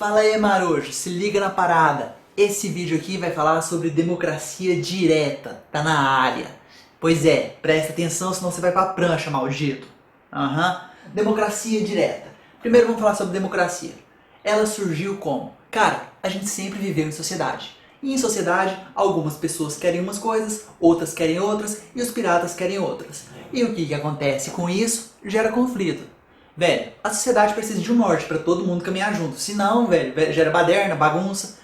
Fala aí, maroto, se liga na parada. Esse vídeo aqui vai falar sobre democracia direta, tá na área. Pois é, presta atenção, senão você vai pra prancha, maldito. Democracia direta. Primeiro vamos falar sobre democracia. Ela surgiu como? Cara, a gente sempre viveu em sociedade. E em sociedade, algumas pessoas querem umas coisas, outras querem outras, e os piratas querem outras. E o que acontece com isso? Gera conflito. Velho, a sociedade precisa de um norte para todo mundo caminhar junto. Senão, velho, gera baderna, bagunça.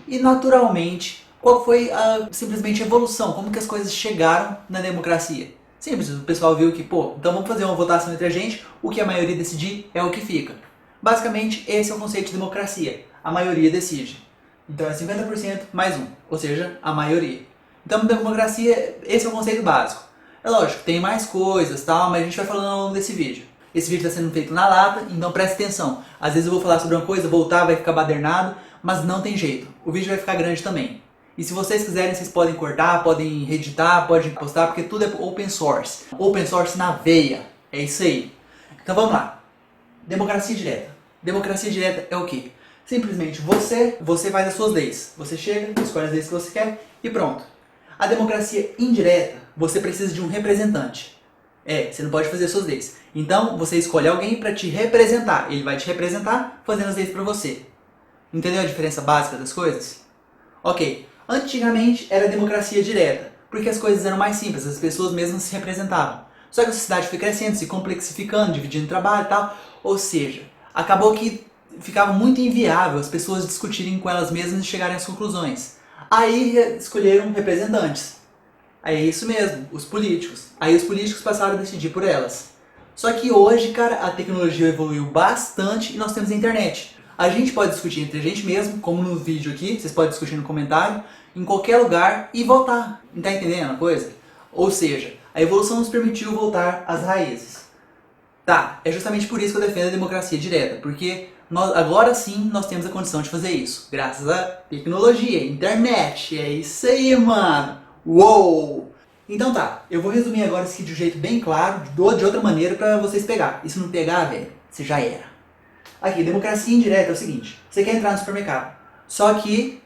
E naturalmente, qual foi simplesmente a evolução? Como que as coisas chegaram na democracia? Simples, o pessoal viu que, então vamos fazer uma votação entre a gente, o que a maioria decidir é o que fica. Basicamente, esse é o conceito de democracia. A maioria decide. Então é 50% mais um, ou seja, a maioria. Então, democracia, esse é o conceito básico. É lógico, tem mais coisas, tal, mas a gente vai falando ao longo desse vídeo. Esse vídeo está sendo feito na lata, então preste atenção. Às vezes eu vou falar sobre uma coisa, voltar, vai ficar badernado, mas não tem jeito. O vídeo vai ficar grande também. E se vocês quiserem, vocês podem cortar, podem reeditar, podem postar, porque tudo é open source. Open source na veia. É isso aí. Então vamos lá. Democracia direta. Democracia direta é o quê? Simplesmente você faz as suas leis. Você chega, escolhe as leis que você quer e pronto. A democracia indireta, você precisa de um representante. Você não pode fazer suas leis. Então, você escolhe alguém para te representar. Ele vai te representar fazendo as leis para você. Entendeu a diferença básica das coisas? Ok. Antigamente era democracia direta, porque as coisas eram mais simples, as pessoas mesmas se representavam. Só que a sociedade foi crescendo, se complexificando, dividindo trabalho e tal. Ou seja, acabou que ficava muito inviável as pessoas discutirem com elas mesmas e chegarem às conclusões. Aí escolheram representantes. Aí é isso mesmo, os políticos. Aí os políticos passaram a decidir por elas. Só que hoje, cara, a tecnologia evoluiu bastante e nós temos a internet. A gente pode discutir entre a gente mesmo, como no vídeo aqui, vocês podem discutir no comentário, em qualquer lugar e votar. Não tá entendendo a coisa? Ou seja, a evolução nos permitiu voltar às raízes. Tá, é justamente por isso que eu defendo a democracia direta, porque agora sim nós temos a condição de fazer isso. Graças à tecnologia, internet, é isso aí, mano! Uou! Então tá, eu vou resumir agora isso aqui de um jeito bem claro, de outra maneira pra vocês pegar. E se não pegar, velho, você já era. Aqui, democracia indireta é o seguinte, você quer entrar no supermercado, só que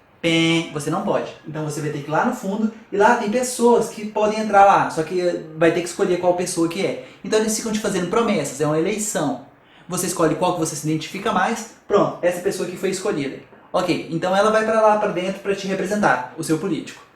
você não pode. Então você vai ter que ir lá no fundo e lá tem pessoas que podem entrar lá, só que vai ter que escolher qual pessoa que é. Então eles ficam te fazendo promessas, é uma eleição. Você escolhe qual que você se identifica mais, pronto, essa pessoa que foi escolhida. Ok, então ela vai pra lá, pra dentro, pra te representar, o seu político.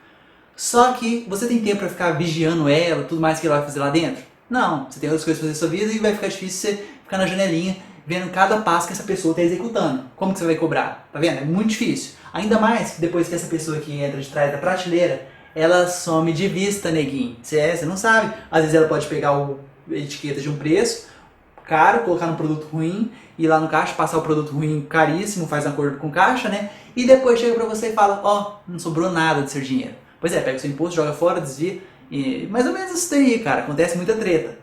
Só que você tem tempo pra ficar vigiando ela, tudo mais que ela vai fazer lá dentro? Não, você tem outras coisas pra fazer na sua vida e vai ficar difícil você ficar na janelinha vendo cada passo que essa pessoa está executando. Como que você vai cobrar? Tá vendo? É muito difícil. Ainda mais que depois que essa pessoa que entra de trás da prateleira, ela some de vista, neguinho. Você não sabe. Às vezes ela pode pegar a etiqueta de um preço caro, colocar num produto ruim, ir lá no caixa, passar o produto ruim caríssimo, faz um acordo com o caixa, né? E depois chega pra você e fala, não sobrou nada do seu dinheiro. Pois é, pega o seu imposto, joga fora, desvia. E mais ou menos isso daí, cara. Acontece muita treta.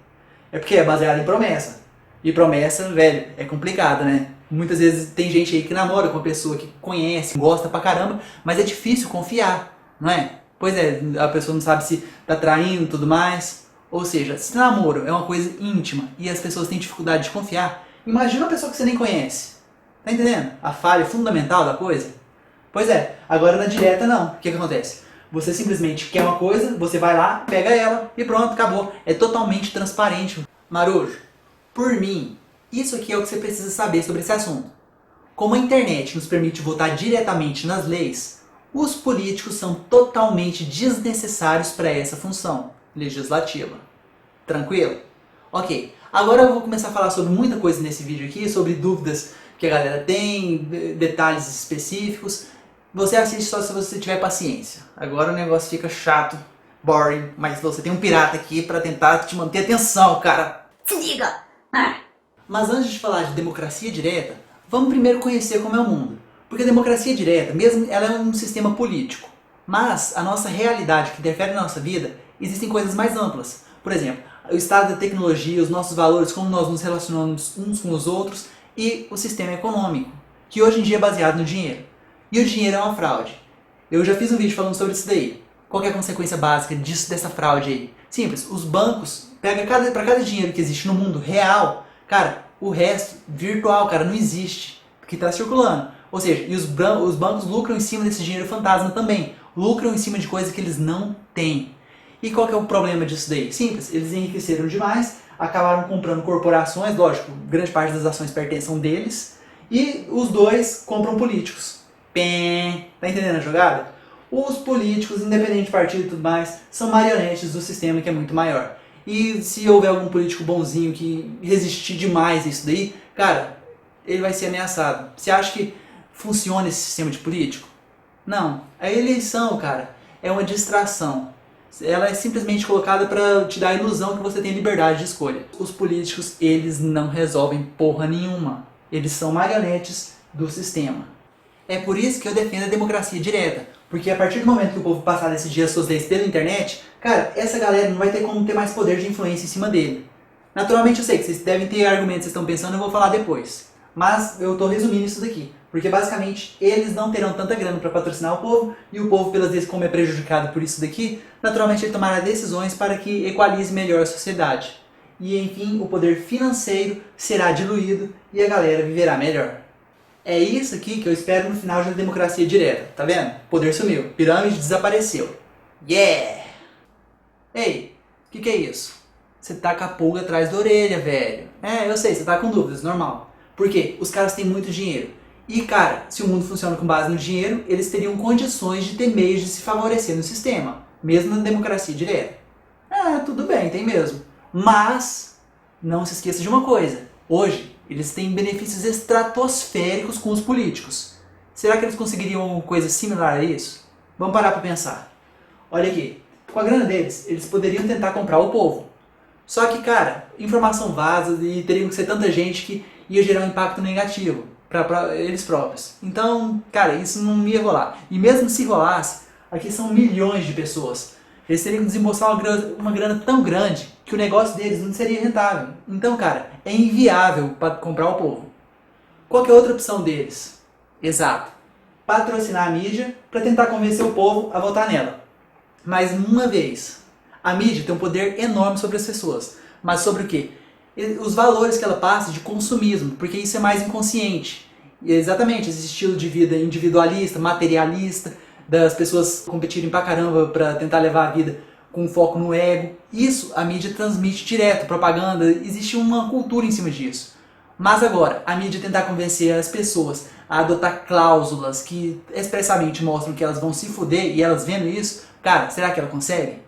É porque é baseado em promessa. E promessa, velho, é complicado, né? Muitas vezes tem gente aí que namora com uma pessoa que conhece, gosta pra caramba, mas é difícil confiar, não é? Pois é, a pessoa não sabe se tá traindo e tudo mais. Ou seja, se namoro é uma coisa íntima e as pessoas têm dificuldade de confiar, imagina uma pessoa que você nem conhece. Tá entendendo? A falha fundamental da coisa? Pois é, agora na direta não. O que acontece? Você simplesmente quer uma coisa, você vai lá, pega ela e pronto, acabou. É totalmente transparente. Marujo, por mim, isso aqui é o que você precisa saber sobre esse assunto. Como a internet nos permite votar diretamente nas leis, os políticos são totalmente desnecessários para essa função legislativa. Tranquilo? Ok, agora eu vou começar a falar sobre muita coisa nesse vídeo aqui, sobre dúvidas que a galera tem, detalhes específicos. Você assiste só se você tiver paciência. Agora o negócio fica chato, boring, mas você tem um pirata aqui para tentar te manter atenção, cara. Se liga! Mas antes de falar de democracia direta, vamos primeiro conhecer como é o mundo. Porque a democracia direta, mesmo ela é um sistema político. Mas a nossa realidade que interfere na nossa vida, existem coisas mais amplas. Por exemplo, o estado da tecnologia, os nossos valores, como nós nos relacionamos uns com os outros e o sistema econômico, que hoje em dia é baseado no dinheiro. E o dinheiro é uma fraude. Eu já fiz um vídeo falando sobre isso daí. Qual que é a consequência básica dessa fraude aí? Simples, os bancos pegam para cada dinheiro que existe no mundo real, cara, o resto virtual, cara, não existe. que está circulando. Ou seja, e os bancos lucram em cima desse dinheiro fantasma também. Lucram em cima de coisas que eles não têm. E qual que é o problema disso daí? Simples, eles enriqueceram demais, acabaram comprando corporações, lógico, grande parte das ações pertencem deles, e os dois compram políticos. Pém, tá entendendo a jogada? Os políticos, independente de partido e tudo mais, são marionetes do sistema que é muito maior. E se houver algum político bonzinho que resistir demais a isso daí, cara, ele vai ser ameaçado. Você acha que funciona esse sistema de político? Não. A eleição, cara, é uma distração. Ela é simplesmente colocada para te dar a ilusão que você tem liberdade de escolha. Os políticos, eles não resolvem porra nenhuma. Eles são marionetes do sistema. É por isso que eu defendo a democracia direta. Porque a partir do momento que o povo passar a decidir as suas leis pela internet, cara, essa galera não vai ter como ter mais poder de influência em cima dele. Naturalmente eu sei que vocês devem ter argumentos que vocês estão pensando, eu vou falar depois. Mas eu estou resumindo isso daqui. Porque basicamente eles não terão tanta grana para patrocinar o povo, e o povo, pelas vezes, como é prejudicado por isso daqui, naturalmente ele tomará decisões para que equalize melhor a sociedade. E enfim, o poder financeiro será diluído e a galera viverá melhor. É isso aqui que eu espero no final de uma democracia direta, tá vendo? O poder sumiu, pirâmide desapareceu. Yeah! Ei, o que é isso? Você tá com a pulga atrás da orelha, velho. É, eu sei, você tá com dúvidas, normal. Por quê? Os caras têm muito dinheiro. E, cara, se o mundo funciona com base no dinheiro, eles teriam condições de ter meios de se favorecer no sistema, mesmo na democracia direta. Tudo bem, tem mesmo. Mas, não se esqueça de uma coisa. Hoje, eles têm benefícios estratosféricos com os políticos. Será que eles conseguiriam uma coisa similar a isso? Vamos parar para pensar. Olha aqui, com a grana deles, eles poderiam tentar comprar o povo. Só que, cara, informação vaza e teriam que ser tanta gente que ia gerar um impacto negativo para eles próprios. Então, cara, isso não ia rolar. E mesmo se rolasse, aqui são milhões de pessoas. Eles teriam que desembolsar uma grana tão grande que o negócio deles não seria rentável. Então, cara, é inviável para comprar o povo. Qual que é a outra opção deles? Exato. Patrocinar a mídia para tentar convencer o povo a votar nela. Mais uma vez, a mídia tem um poder enorme sobre as pessoas. Mas sobre o quê? Os valores que ela passa de consumismo, porque isso é mais inconsciente. E exatamente, esse estilo de vida individualista, materialista, das pessoas competirem pra caramba pra tentar levar a vida com foco no ego. Isso a mídia transmite direto, propaganda, existe uma cultura em cima disso. Mas agora, a mídia tentar convencer as pessoas a adotar cláusulas que expressamente mostram que elas vão se fuder e elas vendo isso, cara, será que ela consegue?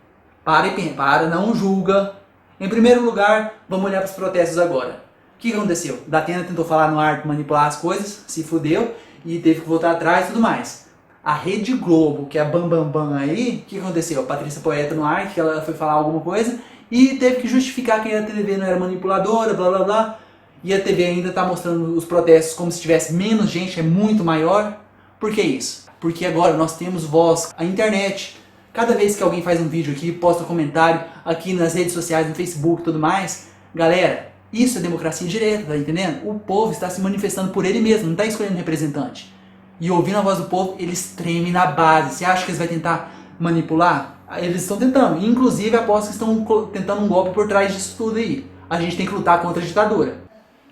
Para, não julga. Em primeiro lugar, vamos olhar para os protestos agora. O que aconteceu? Datena tentou falar no ar, manipular as coisas, se fudeu e teve que voltar atrás e tudo mais. A Rede Globo, que é a Bambambam aí, o que aconteceu? A Patrícia Poeta no ar, que ela foi falar alguma coisa e teve que justificar que a TV não era manipuladora, blá blá blá. E a TV ainda está mostrando os protestos como se tivesse menos gente, é muito maior. Por que isso? Porque agora nós temos voz, a internet. Cada vez que alguém faz um vídeo aqui, posta um comentário aqui nas redes sociais, no Facebook e tudo mais, galera, isso é democracia direta, tá entendendo? O povo está se manifestando por ele mesmo, não está escolhendo representante. E ouvindo a voz do povo, eles tremem na base. Você acha que eles vão tentar manipular? Eles estão tentando. Inclusive, aposto que estão tentando um golpe por trás disso tudo aí. A gente tem que lutar contra a ditadura.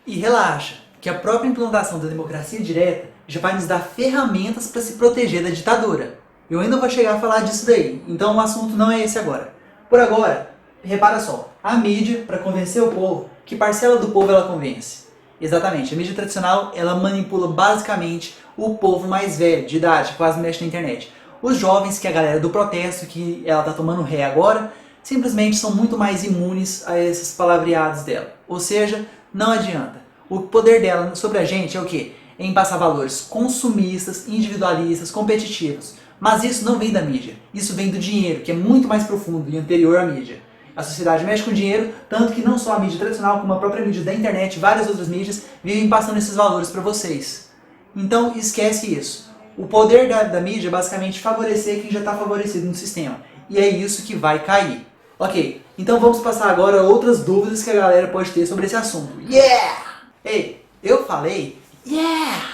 E relaxa, que a própria implantação da democracia direta já vai nos dar ferramentas para se proteger da ditadura. Eu ainda vou chegar a falar disso daí, então o assunto não é esse agora. Por agora, repara só, a mídia, para convencer o povo, que parcela do povo ela convence? Exatamente, a mídia tradicional, ela manipula basicamente o povo mais velho, de idade, que quase mexe na internet. Os jovens, que é a galera do protesto, que ela tá tomando ré agora, simplesmente são muito mais imunes a esses palavreados dela. Ou seja, não adianta. O poder dela sobre a gente é o quê? É em passar valores consumistas, individualistas, competitivos. Mas isso não vem da mídia, isso vem do dinheiro, que é muito mais profundo e anterior à mídia. A sociedade mexe com dinheiro, tanto que não só a mídia tradicional, como a própria mídia da internet e várias outras mídias vivem passando esses valores para vocês. Então esquece isso. O poder da mídia é basicamente favorecer quem já está favorecido no sistema. E é isso que vai cair. Ok, então vamos passar agora a outras dúvidas que a galera pode ter sobre esse assunto. Yeah! Ei, eu falei? Yeah!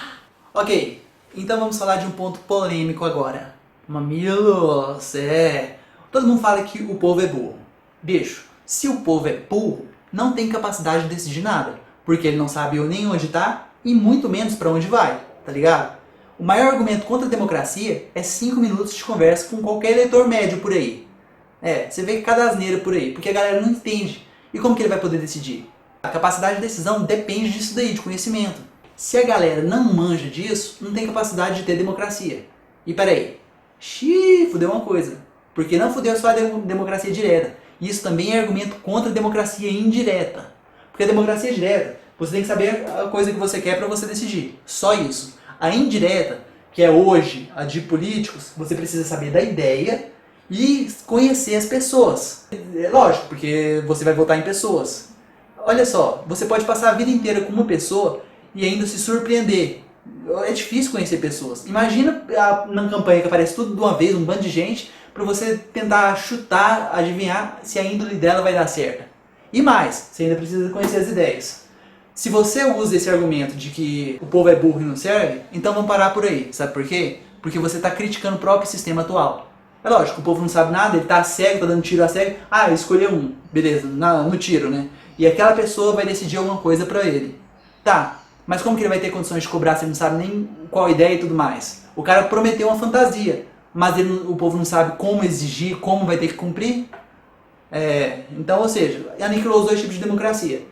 Ok, então vamos falar de um ponto polêmico agora. Mamilos, todo mundo fala que o povo é burro. Bicho, se o povo é burro, não tem capacidade de decidir nada. Porque ele não sabe nem onde está e muito menos para onde vai, tá ligado? O maior argumento contra a democracia é 5 minutos de conversa com qualquer eleitor médio por aí. Você vê cada asneira por aí, porque a galera não entende. E como que ele vai poder decidir? A capacidade de decisão depende disso daí, de conhecimento. Se a galera não manja disso, não tem capacidade de ter democracia. E peraí, fudeu uma coisa. Porque não fudeu só a democracia direta. Isso também é argumento contra a democracia indireta. Porque a democracia direta, você tem que saber a coisa que você quer para você decidir. Só isso. A indireta, que é hoje a de políticos, você precisa saber da ideia e conhecer as pessoas. É lógico, porque você vai votar em pessoas. Olha só, você pode passar a vida inteira com uma pessoa e ainda se surpreender. É difícil conhecer pessoas. Imagina na campanha que aparece tudo de uma vez, um bando de gente, para você tentar chutar, adivinhar se a índole dela vai dar certa. E mais, você ainda precisa conhecer as ideias. Se você usa esse argumento de que o povo é burro e não serve, então vamos parar por aí. Sabe por quê? Porque você está criticando o próprio sistema atual. É lógico, o povo não sabe nada, ele está cego, está dando tiro a cego. Ah, escolheu um. Beleza, no tiro, né? E aquela pessoa vai decidir alguma coisa para ele. Tá, mas como que ele vai ter condições de cobrar se ele não sabe nem qual a ideia e tudo mais? O cara prometeu uma fantasia, mas o povo não sabe como exigir, como vai ter que cumprir. Então, ou seja, aniquilou os dois tipos de democracia.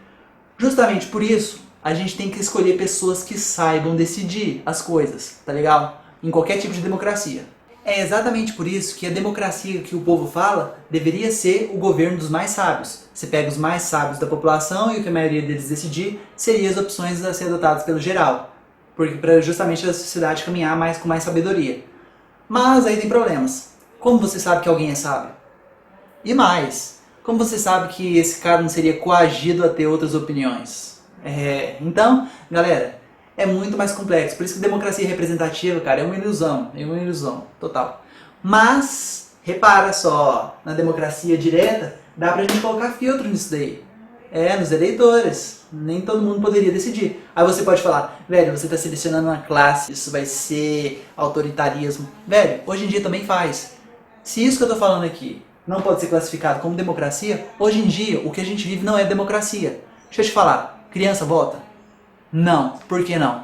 Justamente por isso, a gente tem que escolher pessoas que saibam decidir as coisas, tá legal? Em qualquer tipo de democracia. É exatamente por isso que a democracia que o povo fala deveria ser o governo dos mais sábios. Você pega os mais sábios da população e o que a maioria deles decidir seria as opções a ser adotadas pelo geral. Porque para justamente a sociedade caminhar com mais sabedoria. Mas aí tem problemas. Como você sabe que alguém é sábio? E mais, como você sabe que esse cara não seria coagido a ter outras opiniões? Então, galera, é muito mais complexo. Por isso que democracia representativa, cara, é uma ilusão total. Mas, repara só, na democracia direta, dá pra gente colocar filtro nisso daí. Nos eleitores. Nem todo mundo poderia decidir. Aí você pode falar, velho, você tá selecionando uma classe, isso vai ser autoritarismo. Velho, hoje em dia também faz. Se isso que eu tô falando aqui não pode ser classificado como democracia, hoje em dia o que a gente vive não é democracia. Deixa eu te falar, criança vota? Não. Por que não?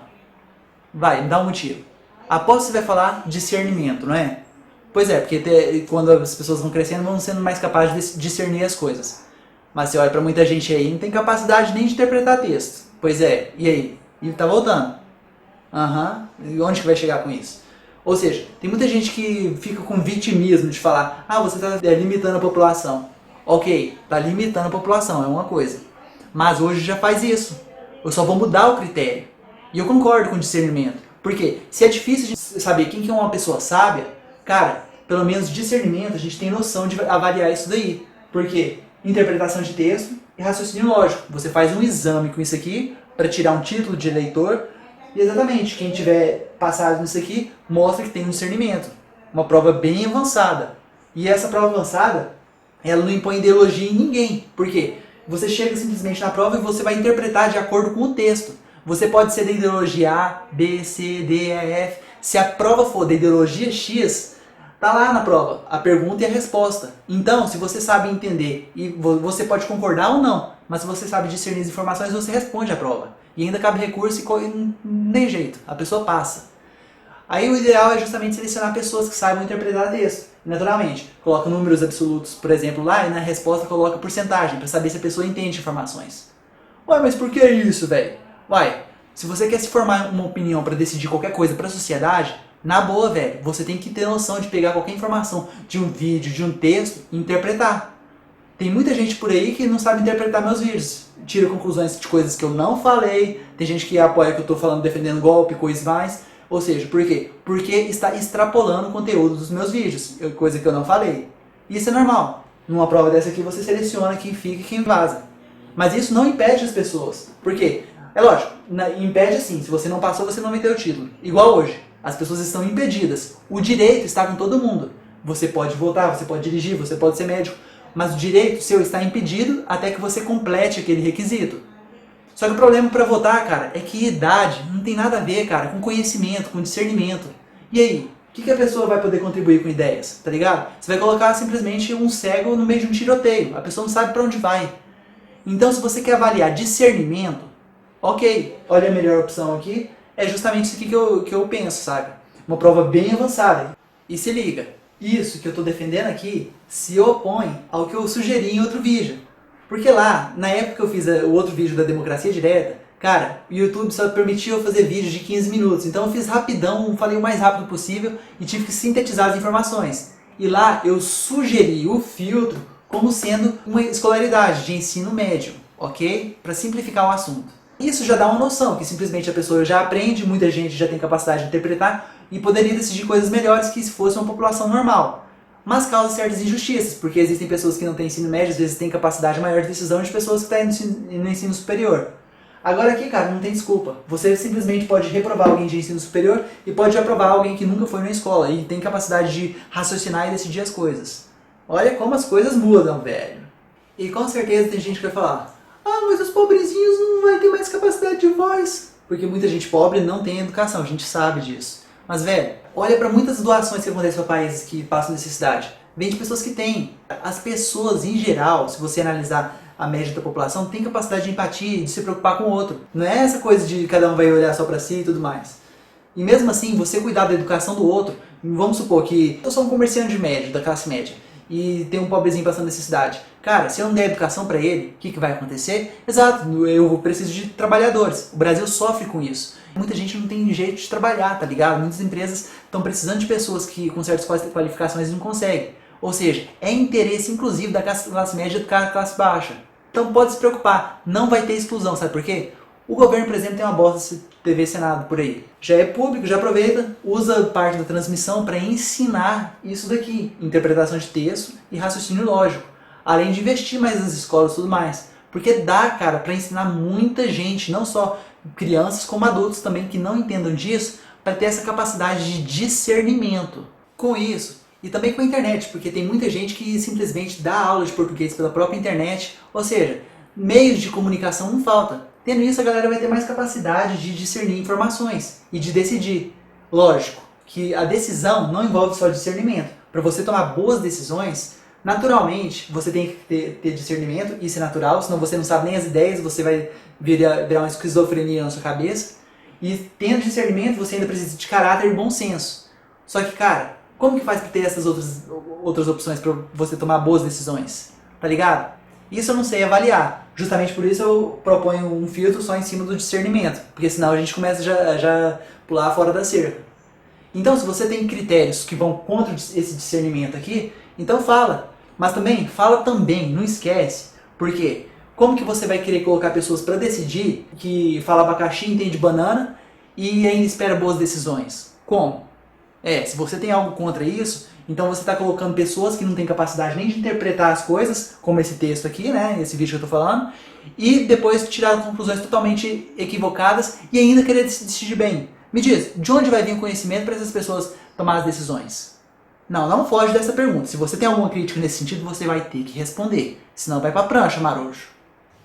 Vai, me dá um motivo. Aposto que você vai falar discernimento, não é? Pois é, porque quando as pessoas vão crescendo, vão sendo mais capazes de discernir as coisas. Mas você olha pra muita gente aí, não tem capacidade nem de interpretar texto. Pois é, e aí? E tá voltando. E onde que vai chegar com isso? Ou seja, tem muita gente que fica com vitimismo de falar, você está limitando a população. Ok, tá limitando a população, é uma coisa. Mas hoje já faz isso. Eu só vou mudar o critério. E eu concordo com o discernimento. Porque se é difícil de saber quem que é uma pessoa sábia, cara, pelo menos discernimento, a gente tem noção de avaliar isso daí. Por quê? Interpretação de texto e raciocínio lógico. Você faz um exame com isso aqui para tirar um título de eleitor. E exatamente, quem tiver passado nisso aqui mostra que tem um discernimento. Uma prova bem avançada. E essa prova avançada, ela não impõe ideologia em ninguém. Por quê? Você chega simplesmente na prova e você vai interpretar de acordo com o texto. Você pode ser da ideologia A, B, C, D, E, F. Se a prova for da ideologia X, tá lá na prova a pergunta e a resposta. Então, se você sabe entender, e você pode concordar ou não, mas se você sabe discernir as informações, você responde a prova. E ainda cabe recurso e não tem jeito, a pessoa passa. Aí o ideal é justamente selecionar pessoas que saibam interpretar texto. Naturalmente, coloca números absolutos, por exemplo, lá e na resposta coloca porcentagem, para saber se a pessoa entende informações. Ué, mas por que isso, velho? Uai, se você quer se formar uma opinião para decidir qualquer coisa para a sociedade, na boa, velho, você tem que ter noção de pegar qualquer informação de um vídeo, de um texto e interpretar. Tem muita gente por aí que não sabe interpretar meus vídeos. Tira conclusões de coisas que eu não falei. Tem gente que apoia que eu estou falando defendendo golpe, coisas mais. Ou seja, por quê? Porque está extrapolando o conteúdo dos meus vídeos, coisa que eu não falei. Isso é normal. Numa prova dessa aqui você seleciona quem fica e quem vaza. Mas isso não impede as pessoas. Por quê? É lógico, impede assim, se você não passou, você não vai ter o título. Igual hoje, as pessoas estão impedidas. O direito está com todo mundo. Você pode votar, você pode dirigir, você pode ser médico, mas o direito seu está impedido até que você complete aquele requisito. Só que o problema para votar, cara, é que idade não tem nada a ver, cara, com conhecimento, com discernimento. E aí, o que a pessoa vai poder contribuir com ideias, tá ligado? Você vai colocar simplesmente um cego no meio de um tiroteio, a pessoa não sabe para onde vai. Então, se você quer avaliar discernimento, Ok, olha a melhor opção aqui, é justamente isso aqui que eu penso, sabe? Uma prova bem avançada. E se liga, isso que eu estou defendendo aqui se opõe ao que eu sugeri em outro vídeo. Porque lá, na época que eu fiz o outro vídeo da democracia direta, cara, o YouTube só permitia eu fazer vídeos de 15 minutos. Então eu fiz rapidão, falei o mais rápido possível e tive que sintetizar as informações. E lá eu sugeri o filtro como sendo uma escolaridade de ensino médio, ok? Para simplificar o assunto. Isso já dá uma noção, que simplesmente a pessoa já aprende, muita gente já tem capacidade de interpretar e poderia decidir coisas melhores que se fosse uma população normal. Mas causa certas injustiças, porque existem pessoas que não têm ensino médio, às vezes têm capacidade maior de decisão de pessoas que estão no ensino superior. Agora aqui, cara, não tem desculpa. Você simplesmente pode reprovar alguém de ensino superior e pode aprovar alguém que nunca foi na escola e tem capacidade de raciocinar e decidir as coisas. Olha como as coisas mudam, velho. E com certeza tem gente que vai falar: ah, mas os pobrezinhos não vão ter mais capacidade de voz. Porque muita gente pobre não tem educação, a gente sabe disso. Mas, velho, olha para muitas doações que acontecem para países que passam necessidade. Vem de pessoas que têm. As pessoas, em geral, se você analisar a média da população, têm capacidade de empatia, de se preocupar com o outro. Não é essa coisa de cada um vai olhar só para si e tudo mais. E mesmo assim, você cuidar da educação do outro, vamos supor que eu sou um comerciante médio, da classe média, e tem um pobrezinho passando necessidade. Cara, se eu não der educação para ele, o que vai acontecer? Exato, eu preciso de trabalhadores. O Brasil sofre com isso. Muita gente não tem jeito de trabalhar, tá ligado? Muitas empresas estão precisando de pessoas que com certas qualificações não conseguem. Ou seja, é interesse inclusive da classe média educar a classe baixa. Então pode se preocupar, não vai ter exclusão, sabe por quê? O governo, por exemplo, tem uma bosta de TV Senado por aí. Já é público, já aproveita, usa parte da transmissão para ensinar isso daqui. Interpretação de texto e raciocínio lógico. Além de investir mais nas escolas e tudo mais. Porque dá, cara, para ensinar muita gente, não só crianças como adultos também que não entendam disso, para ter essa capacidade de discernimento. Com isso, e também com a internet, porque tem muita gente que simplesmente dá aula de português pela própria internet. Ou seja, meios de comunicação não falta. Tendo isso, a galera vai ter mais capacidade de discernir informações e de decidir. Lógico que a decisão não envolve só discernimento. Para você tomar boas decisões, naturalmente você tem que ter discernimento, isso é natural, senão você não sabe nem as ideias, você vai virar uma esquizofrenia na sua cabeça. E tendo discernimento, você ainda precisa de caráter e bom senso. Só que, cara, como que faz para ter essas outras opções para você tomar boas decisões? Tá ligado? Isso eu não sei avaliar. Justamente por isso eu proponho um filtro só em cima do discernimento. Porque senão a gente começa já pular fora da cerca. Então, se você tem critérios que vão contra esse discernimento aqui, então fala. Mas também, fala também, não esquece. Porque como que você vai querer colocar pessoas para decidir que fala abacaxi e entende banana e ainda espera boas decisões? Como? Se você tem algo contra isso, então você está colocando pessoas que não têm capacidade nem de interpretar as coisas, como esse texto aqui, né, esse vídeo que eu estou falando, e depois tirar conclusões totalmente equivocadas e ainda querer decidir bem. Me diz, de onde vai vir o conhecimento para essas pessoas tomar as decisões? Não foge dessa pergunta. Se você tem alguma crítica nesse sentido, você vai ter que responder. Senão vai pra prancha, marojo.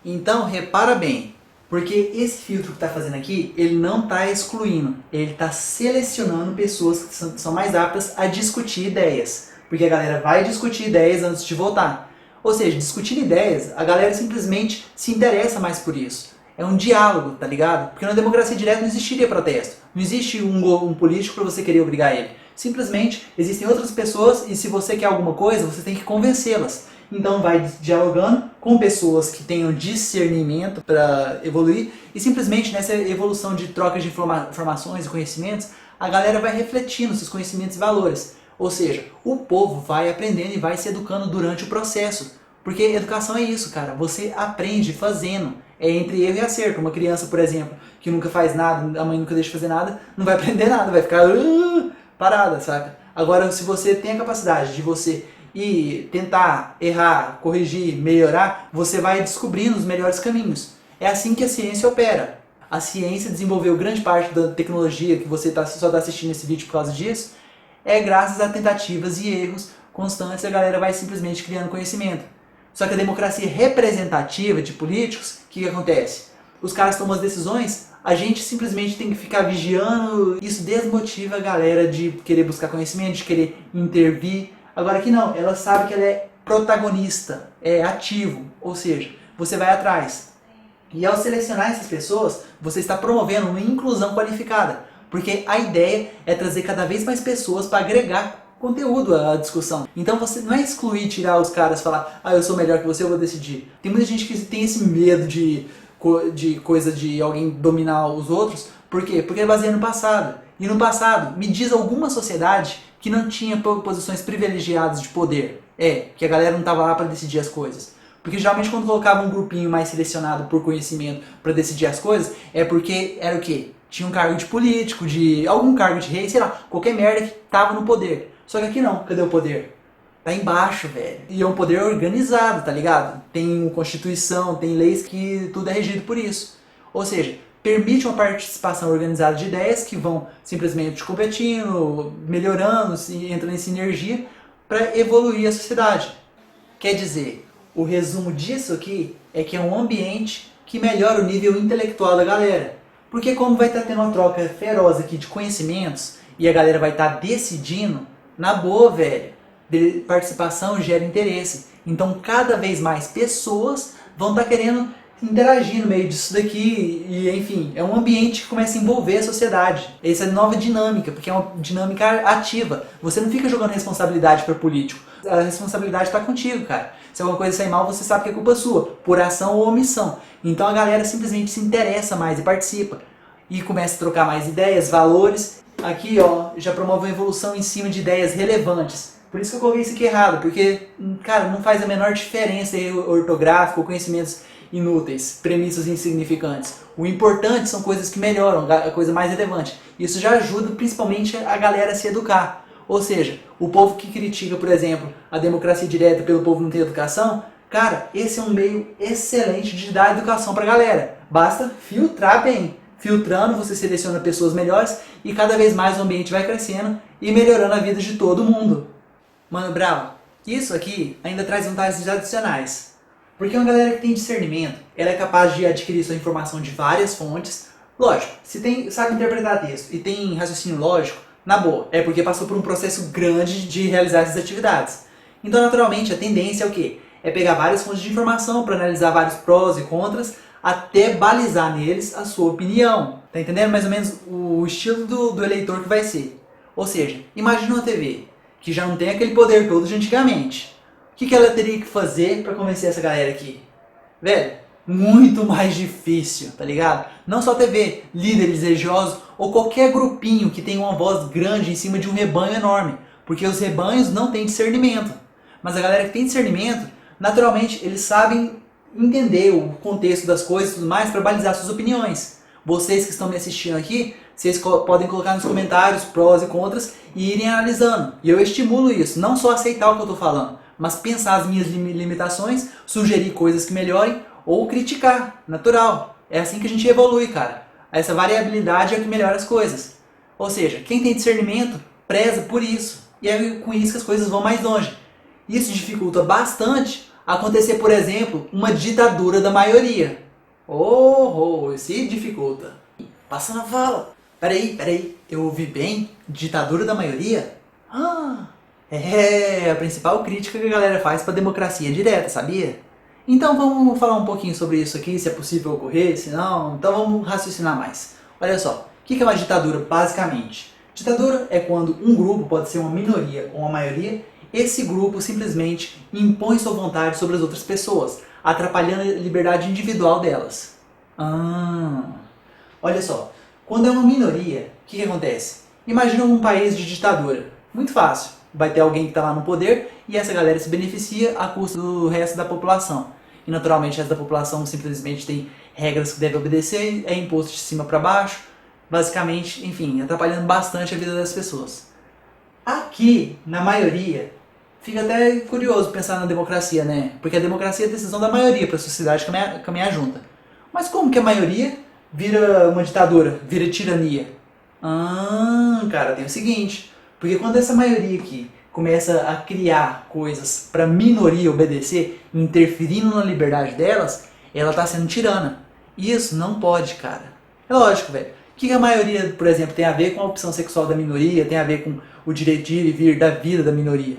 Então, repara bem. Porque esse filtro que está fazendo aqui, ele não está excluindo. Ele está selecionando pessoas que são mais aptas a discutir ideias. Porque a galera vai discutir ideias antes de votar. Ou seja, discutir ideias, a galera simplesmente se interessa mais por isso. É um diálogo, tá ligado? Porque na democracia direta não existiria protesto. Não existe um político para você querer obrigar ele. Simplesmente existem outras pessoas e se você quer alguma coisa, você tem que convencê-las. Então vai dialogando com pessoas que tenham discernimento para evoluir e simplesmente nessa evolução de troca de informações e conhecimentos, a galera vai refletindo seus conhecimentos e valores. Ou seja, o povo vai aprendendo e vai se educando durante o processo. Porque educação é isso, cara. Você aprende fazendo. É entre erro e acerto. Uma criança, por exemplo, que nunca faz nada, a mãe nunca deixa fazer nada, não vai aprender nada, vai ficar parada, saca? Agora, se você tem a capacidade de você ir tentar errar, corrigir, melhorar, você vai descobrindo os melhores caminhos. É assim que a ciência opera. A ciência desenvolveu grande parte da tecnologia que você só está assistindo esse vídeo por causa disso, é graças a tentativas e erros constantes, a galera vai simplesmente criando conhecimento. Só que a democracia representativa de políticos, o que acontece? Os caras tomam as decisões, a gente simplesmente tem que ficar vigiando, isso desmotiva a galera de querer buscar conhecimento, de querer intervir. Agora aqui não, ela sabe que ela é protagonista, é ativo, ou seja, você vai atrás. E ao selecionar essas pessoas, você está promovendo uma inclusão qualificada, porque a ideia é trazer cada vez mais pessoas para agregar conteúdo à discussão. Então você não é excluir, tirar os caras, falar, eu sou melhor que você, eu vou decidir. Tem muita gente que tem esse medo de coisa de alguém dominar os outros. Por quê? Porque é baseado no passado. E no passado, me diz alguma sociedade que não tinha posições privilegiadas de poder. Que a galera não estava lá para decidir as coisas. Porque geralmente quando colocava um grupinho mais selecionado por conhecimento para decidir as coisas, é porque era o quê? Tinha um cargo de político, de algum cargo de rei, sei lá, qualquer merda que tava no poder. Só que aqui não, cadê o poder? Tá embaixo, velho. E é um poder organizado, tá ligado? Tem constituição, tem leis que tudo é regido por isso. Ou seja, permite uma participação organizada de ideias que vão simplesmente competindo, melhorando, entrando em sinergia para evoluir a sociedade. Quer dizer, o resumo disso aqui é que é um ambiente que melhora o nível intelectual da galera. Porque como vai estar tendo uma troca feroz aqui de conhecimentos e a galera vai estar decidindo, na boa, velho, participação gera interesse. Então cada vez mais pessoas vão estar querendo interagir no meio disso daqui e, enfim, é um ambiente que começa a envolver a sociedade. Essa é nova dinâmica, porque é uma dinâmica ativa. Você não fica jogando responsabilidade para político. A responsabilidade está contigo, cara. Se alguma coisa sair mal, você sabe que é culpa sua, por ação ou omissão. Então a galera simplesmente se interessa mais e participa. E começa a trocar mais ideias, valores. Aqui, ó, já promove uma evolução em cima de ideias relevantes. Por isso que eu coloquei isso aqui errado, porque, cara, não faz a menor diferença ortográfica ou conhecimentos inúteis, premissas insignificantes. O importante são coisas que melhoram, a coisa mais relevante. Isso já ajuda principalmente a galera a se educar. Ou seja, o povo que critica, por exemplo, a democracia direta pelo povo não ter educação, cara, esse é um meio excelente de dar educação pra galera. Basta filtrar bem. Filtrando, você seleciona pessoas melhores e cada vez mais o ambiente vai crescendo e melhorando a vida de todo mundo. Mano Brau, isso aqui ainda traz vantagens adicionais. Porque uma galera que tem discernimento, ela é capaz de adquirir sua informação de várias fontes. Lógico, se sabe interpretar texto e tem raciocínio lógico, na boa, é porque passou por um processo grande de realizar essas atividades. Então, naturalmente, a tendência é o quê? É pegar várias fontes de informação para analisar vários prós e contras, até balizar neles a sua opinião. Tá entendendo mais ou menos o estilo do eleitor que vai ser? Ou seja, imagina uma TV que já não tem aquele poder todo de antigamente. O que ela teria que fazer para convencer essa galera aqui? Velho, muito mais difícil, tá ligado? Não só TV, líderes religiosos ou qualquer grupinho que tenha uma voz grande em cima de um rebanho enorme. Porque os rebanhos não têm discernimento. Mas a galera que tem discernimento, naturalmente, eles sabem entender o contexto das coisas e tudo mais para balizar suas opiniões. Vocês que estão me assistindo aqui, vocês podem colocar nos comentários prós e contras e irem analisando. E eu estimulo isso, não só aceitar o que eu estou falando, mas pensar as minhas limitações, sugerir coisas que melhorem ou criticar, natural. É assim que a gente evolui, cara. Essa variabilidade é o que melhora as coisas. Ou seja, quem tem discernimento preza por isso. E é com isso que as coisas vão mais longe. Isso dificulta bastante acontecer, por exemplo, uma ditadura da maioria. Isso dificulta. Passa na fala. Peraí, eu ouvi bem? Ditadura da maioria? É a principal crítica que a galera faz para a democracia direta, sabia? Então vamos falar um pouquinho sobre isso aqui, se é possível ocorrer, se não, então vamos raciocinar mais. Olha só, o que é uma ditadura basicamente? Ditadura é quando um grupo, pode ser uma minoria ou uma maioria, esse grupo simplesmente impõe sua vontade sobre as outras pessoas, atrapalhando a liberdade individual delas. Olha só, quando é uma minoria, o que acontece? Imagina um país de ditadura. Muito fácil. Vai ter alguém que está lá no poder e essa galera se beneficia à custa do resto da população. E naturalmente o resto da população simplesmente tem regras que deve obedecer, é imposto de cima para baixo, basicamente, enfim, atrapalhando bastante a vida das pessoas. Aqui, na maioria, fica até curioso pensar na democracia, né? Porque a democracia é a decisão da maioria para a sociedade caminhar junta. Mas como que a maioria vira uma ditadura, vira tirania? Cara, tem o seguinte, porque quando essa maioria aqui começa a criar coisas para a minoria obedecer, interferindo na liberdade delas, ela está sendo tirana. E isso não pode, cara. É lógico, velho. O que a maioria, por exemplo, tem a ver com a opção sexual da minoria, tem a ver com o direito de ir e vir da vida da minoria?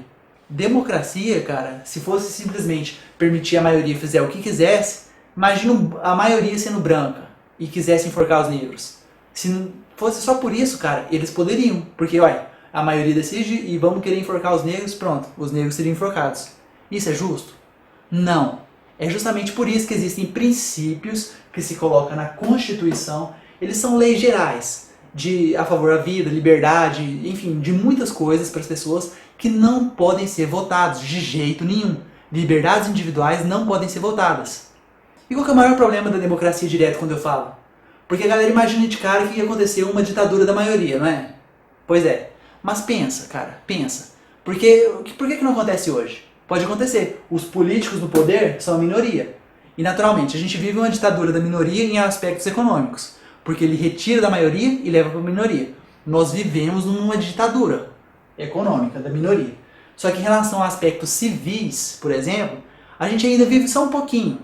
Democracia, cara, se fosse simplesmente permitir a maioria fazer o que quisesse, Imagina a maioria sendo branca e quisesse enforcar os negros. Se fosse só por isso, cara, eles poderiam. Porque, olha, a maioria decide e vamos querer enforcar os negros, pronto, os negros seriam enforcados. Isso é justo? Não. É justamente por isso que existem princípios que se colocam na Constituição. Eles são leis gerais, a favor da vida, liberdade, enfim, de muitas coisas para as pessoas que não podem ser votados de jeito nenhum. Liberdades individuais não podem ser votadas. E qual que é o maior problema da democracia direta quando eu falo? Porque a galera imagina de cara que ia acontecer uma ditadura da maioria, não é? Pois é. Mas pensa, cara, pensa. Por que não acontece hoje? Pode acontecer. Os políticos no poder são a minoria. E naturalmente, a gente vive uma ditadura da minoria em aspectos econômicos. Porque ele retira da maioria e leva para a minoria. Nós vivemos numa ditadura econômica da minoria. Só que em relação a aspectos civis, por exemplo, a gente ainda vive só um pouquinho.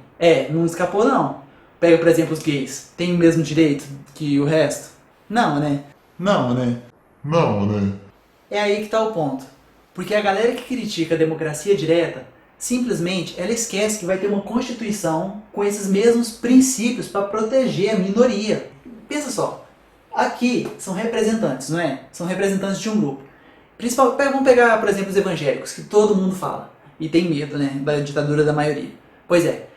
Não escapou não. Pega, por exemplo, os gays. Tem o mesmo direito que o resto? Não, né? Não, né? Não, né? É aí que está o ponto. Porque a galera que critica a democracia direta, simplesmente ela esquece que vai ter uma Constituição com esses mesmos princípios para proteger a minoria. Pensa só, aqui são representantes, não é? São representantes de um grupo. Vamos pegar, por exemplo, os evangélicos, que todo mundo fala e tem medo, né, da ditadura da maioria. Pois é,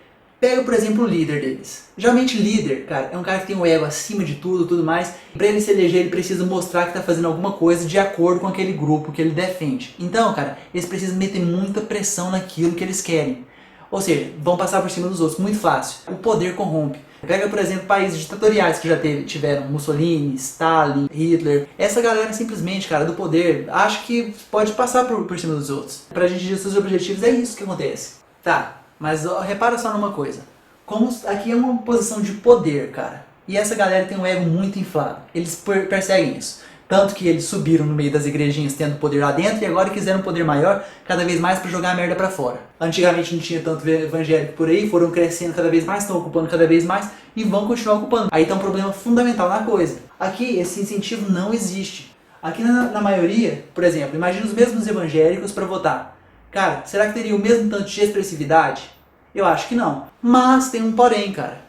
pega, por exemplo, o líder deles. Geralmente líder, cara, é um cara que tem um ego acima de tudo mais. Para ele se eleger, ele precisa mostrar que está fazendo alguma coisa de acordo com aquele grupo que ele defende. Então, cara, eles precisam meter muita pressão naquilo que eles querem. Ou seja, vão passar por cima dos outros, muito fácil. O poder corrompe. Pega, por exemplo, países ditatoriais que já tiveram Mussolini, Stalin, Hitler. Essa galera simplesmente, cara, do poder, acha que pode passar por cima dos outros. Pra gente atingir seus objetivos, é isso que acontece. Tá, mas ó, repara só numa coisa. Como aqui é uma posição de poder, cara. E essa galera tem um ego muito inflado. Eles perseguem isso. Tanto que eles subiram no meio das igrejinhas tendo poder lá dentro e agora quiseram um poder maior cada vez mais para jogar a merda pra fora. Antigamente não tinha tanto evangélico por aí, foram crescendo cada vez mais, estão ocupando cada vez mais e vão continuar ocupando. Aí tá um problema fundamental na coisa. Aqui esse incentivo não existe. Aqui na maioria, por exemplo, imagina os mesmos evangélicos para votar. Cara, será que teria o mesmo tanto de expressividade? Eu acho que não. Mas tem um porém, cara.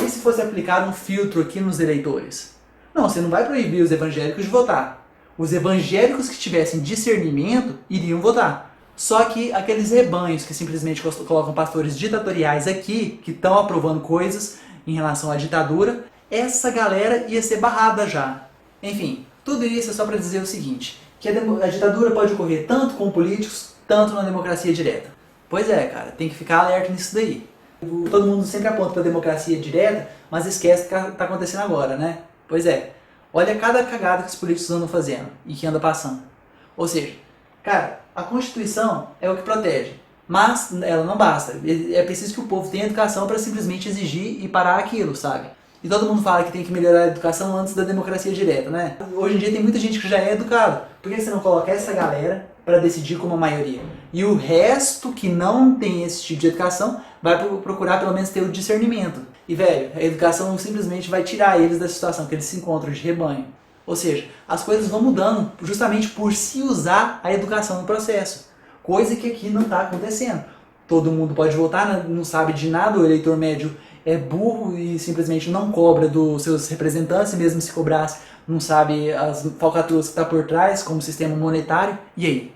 E se fosse aplicado um filtro aqui nos eleitores? Não, você não vai proibir os evangélicos de votar. Os evangélicos que tivessem discernimento iriam votar. Só que aqueles rebanhos que simplesmente colocam pastores ditatoriais aqui, que estão aprovando coisas em relação à ditadura, essa galera ia ser barrada já. Enfim, tudo isso é só para dizer o seguinte, que a ditadura pode ocorrer tanto com políticos, tanto na democracia direta. Pois é, cara, tem que ficar alerta nisso daí. Todo mundo sempre aponta para a democracia direta, mas esquece o que está acontecendo agora, né? Pois é, olha cada cagada que os políticos andam fazendo e que anda passando. Ou seja, cara, a Constituição é o que protege, mas ela não basta. É preciso que o povo tenha educação para simplesmente exigir e parar aquilo, sabe? E todo mundo fala que tem que melhorar a educação antes da democracia direta, né? Hoje em dia tem muita gente que já é educada. Por que você não coloca essa galera para decidir como a maioria? E o resto que não tem esse tipo de educação vai procurar pelo menos ter o discernimento. E velho, a educação simplesmente vai tirar eles da situação que eles se encontram de rebanho. Ou seja, as coisas vão mudando justamente por se usar a educação no processo. Coisa que aqui não está acontecendo. Todo mundo pode votar, não sabe de nada, o eleitor médio é burro e simplesmente não cobra dos seus representantes, e mesmo se cobrasse, não sabe as falcatruas que está por trás, como o sistema monetário. E aí?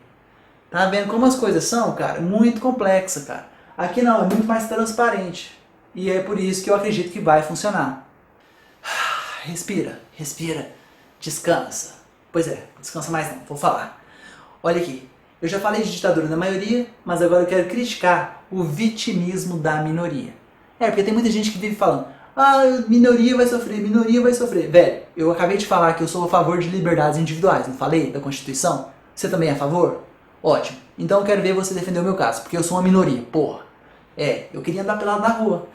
Tá vendo como as coisas são, cara? Muito complexa, cara. Aqui não, é muito mais transparente. E é por isso que eu acredito que vai funcionar. Respira, respira, descansa. Pois é, descansa mais não, vou falar. Olha aqui, eu já falei de ditadura da maioria, mas agora eu quero criticar o vitimismo da minoria. Porque tem muita gente que vive falando, minoria vai sofrer, minoria vai sofrer. Velho, eu acabei de falar que eu sou a favor de liberdades individuais, não falei? Da Constituição? Você também é a favor? Ótimo. Então eu quero ver você defender o meu caso, porque eu sou uma minoria, porra. Eu queria andar pelado na rua.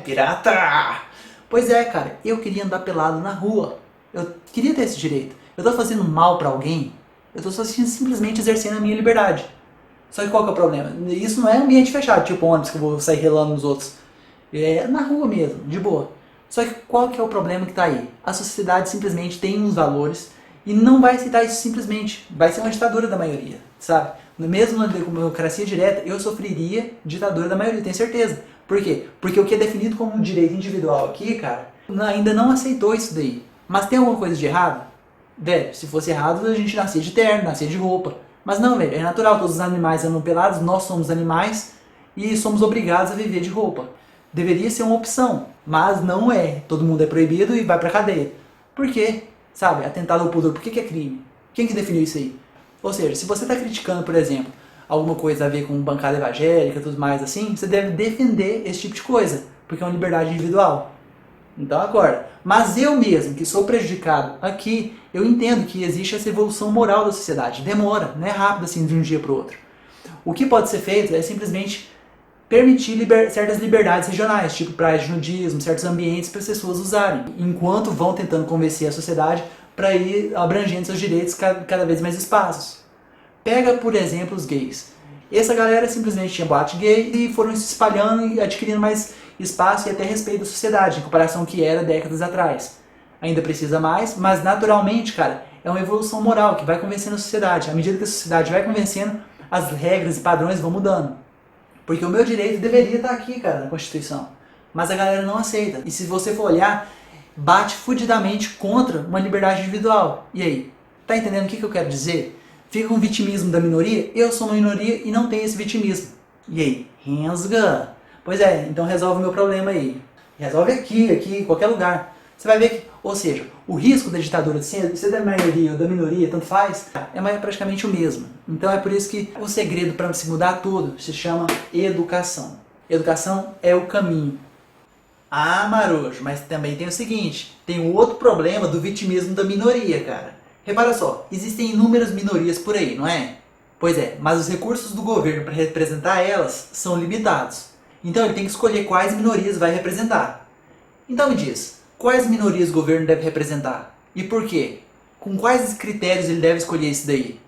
Pirata! Pois é, cara, eu queria andar pelado na rua. Eu queria ter esse direito. Eu tô fazendo mal pra alguém, eu tô só simplesmente exercendo a minha liberdade. Só que qual que é o problema? Isso não é ambiente fechado, tipo ônibus que eu vou sair relando nos outros. É na rua mesmo, de boa. Só que qual que é o problema que tá aí? A sociedade simplesmente tem uns valores e não vai aceitar isso simplesmente. Vai ser uma ditadura da maioria, sabe? Mesmo na democracia direta, eu sofreria ditadura da maioria, tenho certeza. Por quê? Porque o que é definido como um direito individual aqui, cara, ainda não aceitou isso daí. Mas tem alguma coisa de errado? Velho, se fosse errado, a gente nascia de terno, nascia de roupa. Mas não, velho, é natural, todos os animais andam pelados, nós somos animais e somos obrigados a viver de roupa. Deveria ser uma opção, mas não é. Todo mundo é proibido e vai pra cadeia. Por quê? Sabe, atentado ao pudor, por que é crime? Quem que definiu isso aí? Ou seja, se você está criticando, por exemplo, alguma coisa a ver com bancada evangélica e tudo mais assim, você deve defender esse tipo de coisa, porque é uma liberdade individual. Então acorda. Mas eu mesmo, que sou prejudicado aqui, eu entendo que existe essa evolução moral da sociedade. Demora, não é rápido assim de um dia para o outro. O que pode ser feito é simplesmente permitir certas liberdades regionais, tipo praias de nudismo, certos ambientes para as pessoas usarem, enquanto vão tentando convencer a sociedade para ir abrangendo seus direitos cada vez mais espaços. Pega, por exemplo, os gays. Essa galera simplesmente tinha boate gay e foram se espalhando e adquirindo mais espaço e até respeito da sociedade, em comparação ao que era décadas atrás. Ainda precisa mais, mas naturalmente, cara, é uma evolução moral que vai convencendo a sociedade. À medida que a sociedade vai convencendo, as regras e padrões vão mudando. Porque o meu direito deveria estar aqui, cara, na Constituição. Mas a galera não aceita. E se você for olhar, bate fudidamente contra uma liberdade individual. E aí? Tá entendendo o que eu quero dizer? Fica com o vitimismo da minoria? Eu sou uma minoria e não tenho esse vitimismo. E aí? Rensga. Pois é, então resolve o meu problema aí. Resolve aqui, em qualquer lugar. Você vai ver que, ou seja, o risco da ditadura, ser da maioria ou da minoria, tanto faz, é praticamente o mesmo. Então é por isso que o segredo para se mudar tudo se chama educação. Educação é o caminho. Ah, Marojo, mas também tem o seguinte, tem um outro problema do vitimismo da minoria, cara. Repara só, existem inúmeras minorias por aí, não é? Pois é, mas os recursos do governo para representar elas são limitados. Então ele tem que escolher quais minorias vai representar. Então me diz, quais minorias o governo deve representar? E por quê? Com quais critérios ele deve escolher isso daí?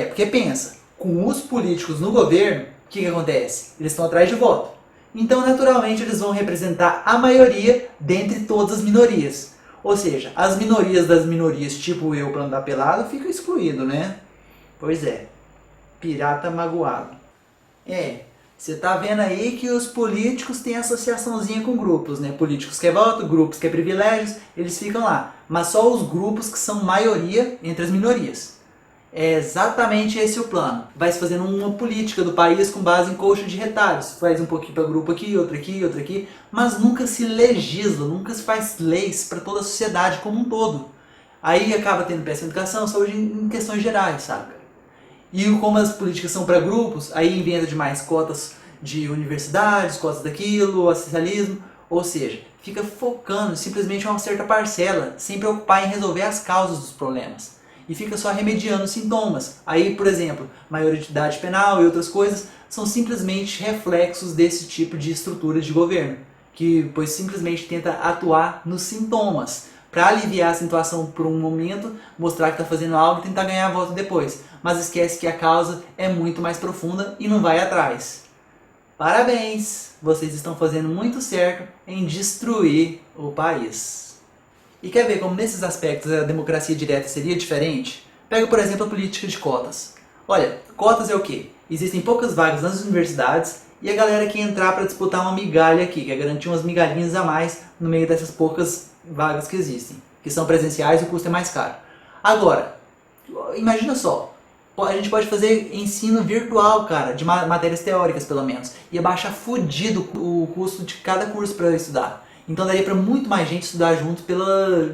Porque pensa, com os políticos no governo, o que acontece? Eles estão atrás de voto. Então, naturalmente, eles vão representar a maioria dentre todas as minorias. Ou seja, as minorias das minorias, tipo eu pra andar pelado, ficam excluído, né? Pois é, pirata magoado. Você tá vendo aí que os políticos têm associaçãozinha com grupos, né? Políticos que é voto, grupos que é privilégios, eles ficam lá. Mas só os grupos que são maioria entre as minorias. É exatamente esse o plano. Vai se fazendo uma política do país com base em coxa de retalhos. Faz um pouquinho para grupo aqui, outro aqui, mas nunca se legisla, nunca se faz leis para toda a sociedade como um todo. Aí acaba tendo péssima educação, saúde em questões gerais, sabe? E como as políticas são para grupos, aí inventa demais cotas de universidades, cotas daquilo, assistencialismo, ou seja, fica focando simplesmente em uma certa parcela, sem preocupar em resolver as causas dos problemas. E fica só remediando os sintomas. Aí, por exemplo, maioridade penal e outras coisas são simplesmente reflexos desse tipo de estrutura de governo, que pois simplesmente tenta atuar nos sintomas, para aliviar a situação por um momento, mostrar que está fazendo algo e tentar ganhar a volta depois. Mas esquece que a causa é muito mais profunda e não vai atrás. Parabéns! Vocês estão fazendo muito certo em destruir o país. E quer ver como nesses aspectos a democracia direta seria diferente? Pega, por exemplo, a política de cotas. Olha, cotas é o quê? Existem poucas vagas nas universidades e a galera quer entrar para disputar uma migalha aqui, quer garantir umas migalhinhas a mais no meio dessas poucas vagas que existem, que são presenciais e o custo é mais caro. Agora, imagina só, a gente pode fazer ensino virtual, cara, de matérias teóricas pelo menos, e abaixar fudido o custo de cada curso para estudar. Então daria para muito mais gente estudar junto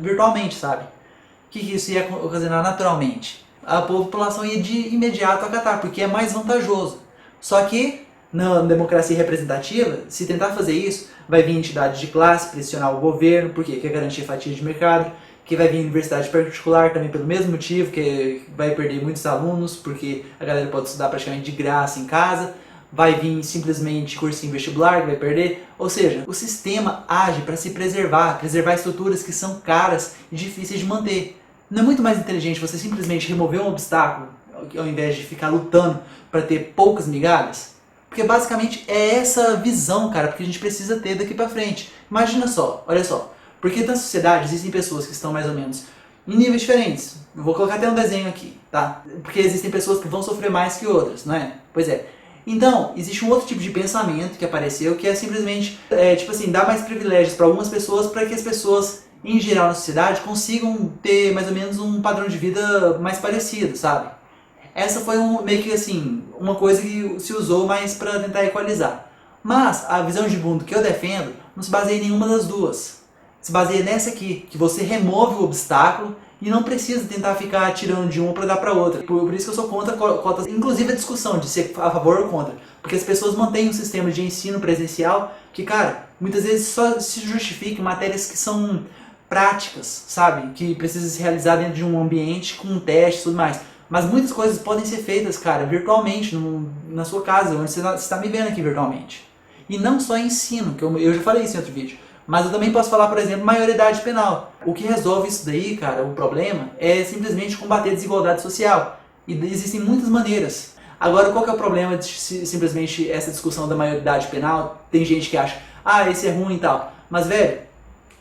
virtualmente, sabe? O que isso ia ocasionar naturalmente? A população ia de imediato acatar, porque é mais vantajoso. Só que na democracia representativa, se tentar fazer isso, vai vir entidade de classe pressionar o governo, porque quer garantir fatia de mercado, que vai vir universidade particular também pelo mesmo motivo, que vai perder muitos alunos, porque a galera pode estudar praticamente de graça em casa, vai vir simplesmente cursinho vestibular que vai perder, ou seja, o sistema age para se preservar estruturas que são caras e difíceis de manter. Não é muito mais inteligente você simplesmente remover um obstáculo, ao invés de ficar lutando para ter poucas migalhas? Porque basicamente é essa visão, cara, que a gente precisa ter daqui pra frente. Imagina só, olha só. Porque na sociedade existem pessoas que estão mais ou menos em níveis diferentes. Eu vou colocar até um desenho aqui, tá? Porque existem pessoas que vão sofrer mais que outras, não é? Pois é. Então, existe um outro tipo de pensamento que apareceu, que é simplesmente, tipo assim, dar mais privilégios para algumas pessoas para que as pessoas, em geral na sociedade, consigam ter mais ou menos um padrão de vida mais parecido, sabe? Essa foi meio que assim, uma coisa que se usou mais para tentar equalizar. Mas a visão de mundo que eu defendo não se baseia em nenhuma das duas. Se baseia nessa aqui, que você remove o obstáculo e não precisa tentar ficar tirando de uma para dar para outra. Por isso que eu sou contra cotas, inclusive a discussão de ser a favor ou contra. Porque as pessoas mantêm um sistema de ensino presencial que, cara, muitas vezes só se justifica em matérias que são práticas, sabe? Que precisa se realizar dentro de um ambiente com testes e tudo mais. Mas muitas coisas podem ser feitas, cara, virtualmente, na sua casa, onde você está me vendo aqui virtualmente. E não só ensino, que eu já falei isso em outro vídeo. Mas eu também posso falar, por exemplo, maioridade penal. O que resolve isso daí, cara, o problema, é simplesmente combater a desigualdade social. E existem muitas maneiras. Agora, qual que é o problema de simplesmente essa discussão da maioridade penal? Tem gente que acha, esse é ruim e tal. Mas, velho,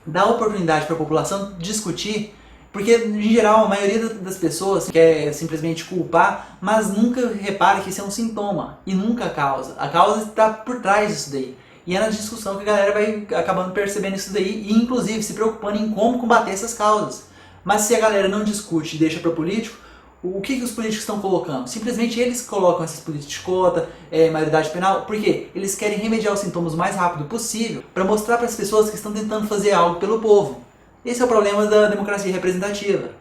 dá oportunidade para a população discutir. Porque, em geral, a maioria das pessoas quer simplesmente culpar, mas nunca repara que isso é um sintoma e nunca a causa. A causa está por trás disso daí. E é na discussão que a galera vai acabando percebendo isso daí e, inclusive, se preocupando em como combater essas causas. Mas se a galera não discute e deixa para o político, o que os políticos estão colocando? Simplesmente eles colocam essas políticas de cota, maioridade penal, porque eles querem remediar os sintomas o mais rápido possível para mostrar para as pessoas que estão tentando fazer algo pelo povo. Esse é o problema da democracia representativa.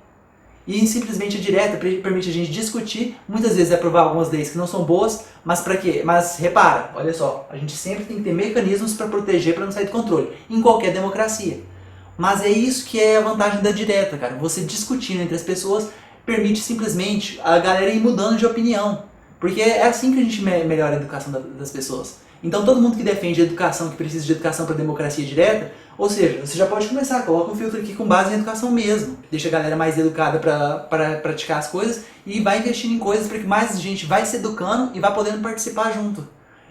E simplesmente a direta permite a gente discutir, muitas vezes aprovar algumas leis que não são boas, mas para quê? Mas repara, olha só, a gente sempre tem que ter mecanismos para proteger, para não sair do controle, em qualquer democracia. Mas é isso que é a vantagem da direta, cara. Você discutindo entre as pessoas permite simplesmente a galera ir mudando de opinião. Porque é assim que a gente melhora a educação das pessoas. Então todo mundo que defende a educação, que precisa de educação para democracia direta, ou seja, você já pode começar, coloca um filtro aqui com base em educação mesmo. Deixa a galera mais educada para praticar as coisas e vai investindo em coisas para que mais gente vai se educando e vai podendo participar junto.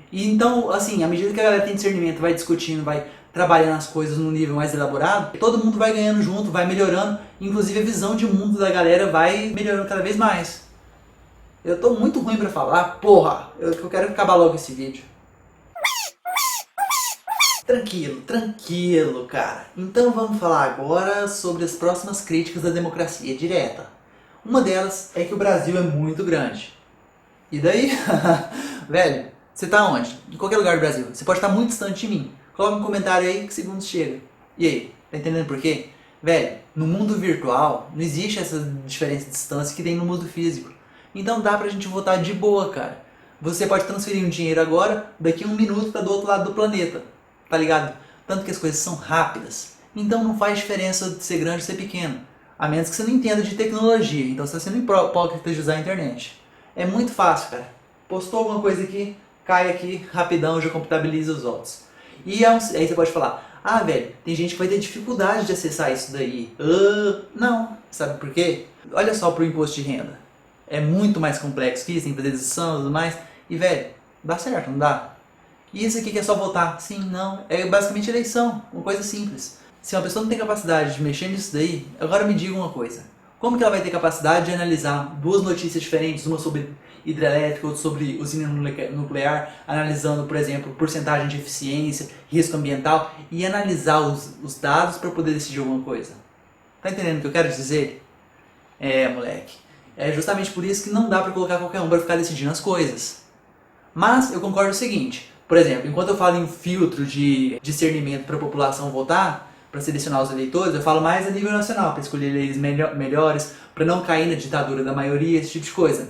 E então, assim, à medida que a galera tem discernimento, vai discutindo, vai trabalhando as coisas num nível mais elaborado, todo mundo vai ganhando junto, vai melhorando, inclusive a visão de mundo da galera vai melhorando cada vez mais. Eu tô muito ruim pra falar, porra, eu quero acabar logo esse vídeo. Tranquilo, cara. Então vamos falar agora sobre as próximas críticas da democracia direta. Uma delas é que o Brasil é muito grande. E daí? Velho, você tá onde? Em qualquer lugar do Brasil. Você pode estar muito distante de mim. Coloca um comentário aí que segundos chega. E aí, tá entendendo por quê? Velho, no mundo virtual não existe essa diferença de distância que tem no mundo físico. Então dá pra gente votar de boa, cara. Você pode transferir um dinheiro agora, daqui a um minuto tá do outro lado do planeta. Tá ligado? Tanto que as coisas são rápidas. Então não faz diferença de ser grande ou ser pequeno. A menos que você não entenda de tecnologia. Então você está sendo hipócrita de usar a internet. É muito fácil, cara. Postou alguma coisa aqui, cai aqui, rapidão, já computabiliza os votos. E aí você pode falar, velho, tem gente que vai ter dificuldade de acessar isso daí. Não. Sabe por quê? Olha só pro imposto de renda. É muito mais complexo que isso, tem que fazer dedução e tudo mais. E, velho, dá certo, não dá? E isso aqui que é só votar? Sim, não. É basicamente eleição, uma coisa simples. Se uma pessoa não tem capacidade de mexer nisso daí, agora me diga uma coisa. Como que ela vai ter capacidade de analisar duas notícias diferentes, uma sobre hidrelétrica, outra sobre usina nuclear, analisando, por exemplo, porcentagem de eficiência, risco ambiental, e analisar os dados para poder decidir alguma coisa? Tá entendendo o que eu quero dizer? Moleque. É justamente por isso que não dá para colocar qualquer um para ficar decidindo as coisas. Mas eu concordo o seguinte. Por exemplo, enquanto eu falo em filtro de discernimento para a população votar, para selecionar os eleitores, eu falo mais a nível nacional, para escolher leis melhores, para não cair na ditadura da maioria, esse tipo de coisa.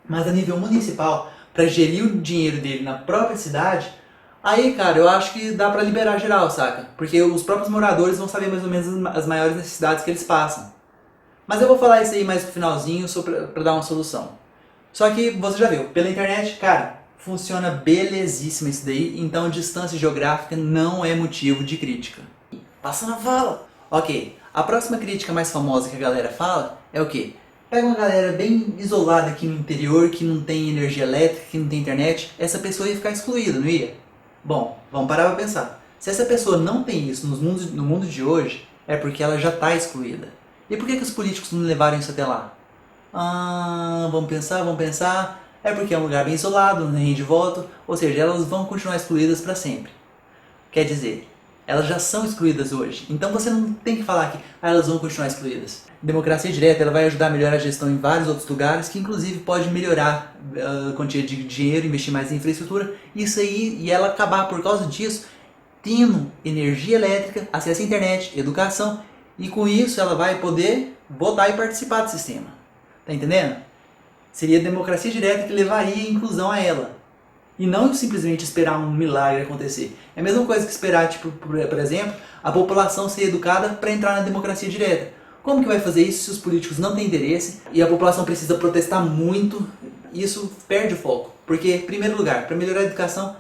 Mas a nível municipal, para gerir o dinheiro dele na própria cidade, aí, cara, eu acho que dá para liberar geral, saca? Porque os próprios moradores vão saber mais ou menos as maiores necessidades que eles passam. Mas eu vou falar isso aí mais pro finalzinho, só para dar uma solução. Só que você já viu, pela internet, cara, funciona belezíssimo isso daí, então distância geográfica não é motivo de crítica. Passa na fala! Ok, a próxima crítica mais famosa que a galera fala é o quê? Pega uma galera bem isolada aqui no interior, que não tem energia elétrica, que não tem internet, essa pessoa ia ficar excluída, não ia? Bom, vamos parar pra pensar. Se essa pessoa não tem isso no mundo de hoje, é porque ela já está excluída. E por que os políticos não levaram isso até lá? Vamos pensar. É porque é um lugar bem isolado, não rende voto, ou seja, elas vão continuar excluídas para sempre. Quer dizer, elas já são excluídas hoje. Então você não tem que falar que elas vão continuar excluídas. Democracia direta ela vai ajudar a melhorar a gestão em vários outros lugares, que inclusive pode melhorar a quantia de dinheiro, investir mais em infraestrutura, isso aí, e ela acabar por causa disso, tendo energia elétrica, acesso à internet, educação, e com isso ela vai poder votar e participar do sistema. Tá entendendo? Seria a democracia direta que levaria a inclusão a ela. E não simplesmente esperar um milagre acontecer. É a mesma coisa que esperar, tipo, por exemplo, a população ser educada para entrar na democracia direta. Como que vai fazer isso se os políticos não têm interesse e a população precisa protestar muito? Isso perde o foco. Porque, em primeiro lugar, para melhorar a educação,